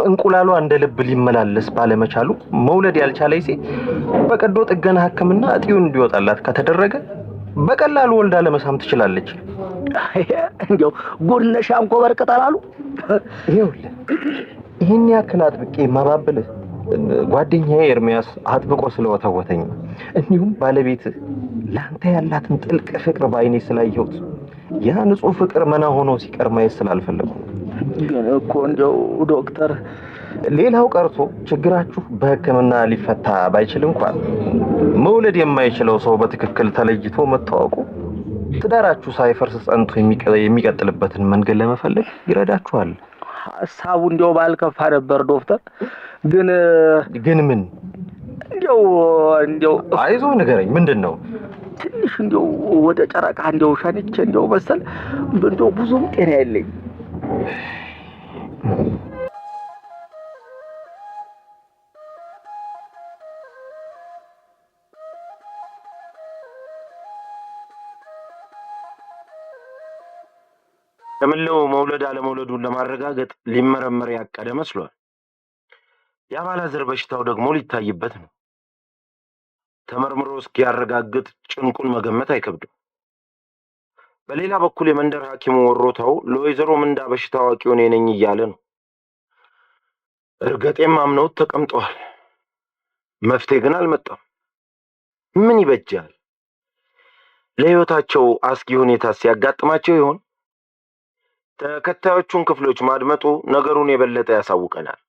እንቁላሏ እንደ ልብ ሊመላለስ ባለመቻሉ መውለድ ያልቻለች ሴት በቀዶ ጥገና ሕክምና እጢውን እንዲወጣላት ከተደረገ በቀላሉ ወልዳ ለመሳም ትችላለች። እንዴው ጉድነሽ አንኮበር ቅጠላሉ። ይኸውልህ ይህን ያክል አጥብቄ ማባብልህ ጓደኛዬ ኤርሚያስ አጥብቆ ስለወተወተኝ እንዲሁም ባለቤት ላንተ ያላትን ጥልቅ ፍቅር ባይኔ ስላየሁት ያ ንጹህ ፍቅር መና ሆኖ ሲቀር ማየት ስላልፈለኩ ግን እኮ እንደው ዶክተር ሌላው ቀርቶ ችግራችሁ በሕክምና ሊፈታ ባይችል እንኳን መውለድ የማይችለው ሰው በትክክል ተለይቶ መታወቁ ትዳራችሁ ሳይፈርስ ጸንቶ የሚቀጥልበትን መንገድ ለመፈለግ ይረዳችኋል። ሐሳቡ እንደው ባልከፋ ነበር ዶክተር። ግን ምን እንዲያው አይዞህ ንገረኝ፣ ምንድን ነው? ትንሽ እንዲያው ወደ ጨረቃ እንዲያው ሸንቼ እንዲያው መሰል እንዲያው ብዙም ጤና የለኝ። ለምለው መውለድ አለመውለዱን ለማረጋገጥ ሊመረመር ያቀደ መስሏል። የአባላዘር በሽታው ደግሞ ሊታይበት ነው። ተመርምሮ እስኪያረጋግጥ ጭንቁን መገመት አይከብድም። በሌላ በኩል የመንደር ሐኪሙ ወሮታው ለወይዘሮ ምንዳ በሽታ አዋቂው እኔ ነኝ እያለ ነው። እርገጤም አምነውት ተቀምጠዋል። መፍትሄ ግን አልመጣም። ምን ይበጃል? ለሕይወታቸው አስጊ ሁኔታ ሲያጋጥማቸው ይሆን? ተከታዮቹን ክፍሎች ማድመጡ ነገሩን የበለጠ ያሳውቀናል።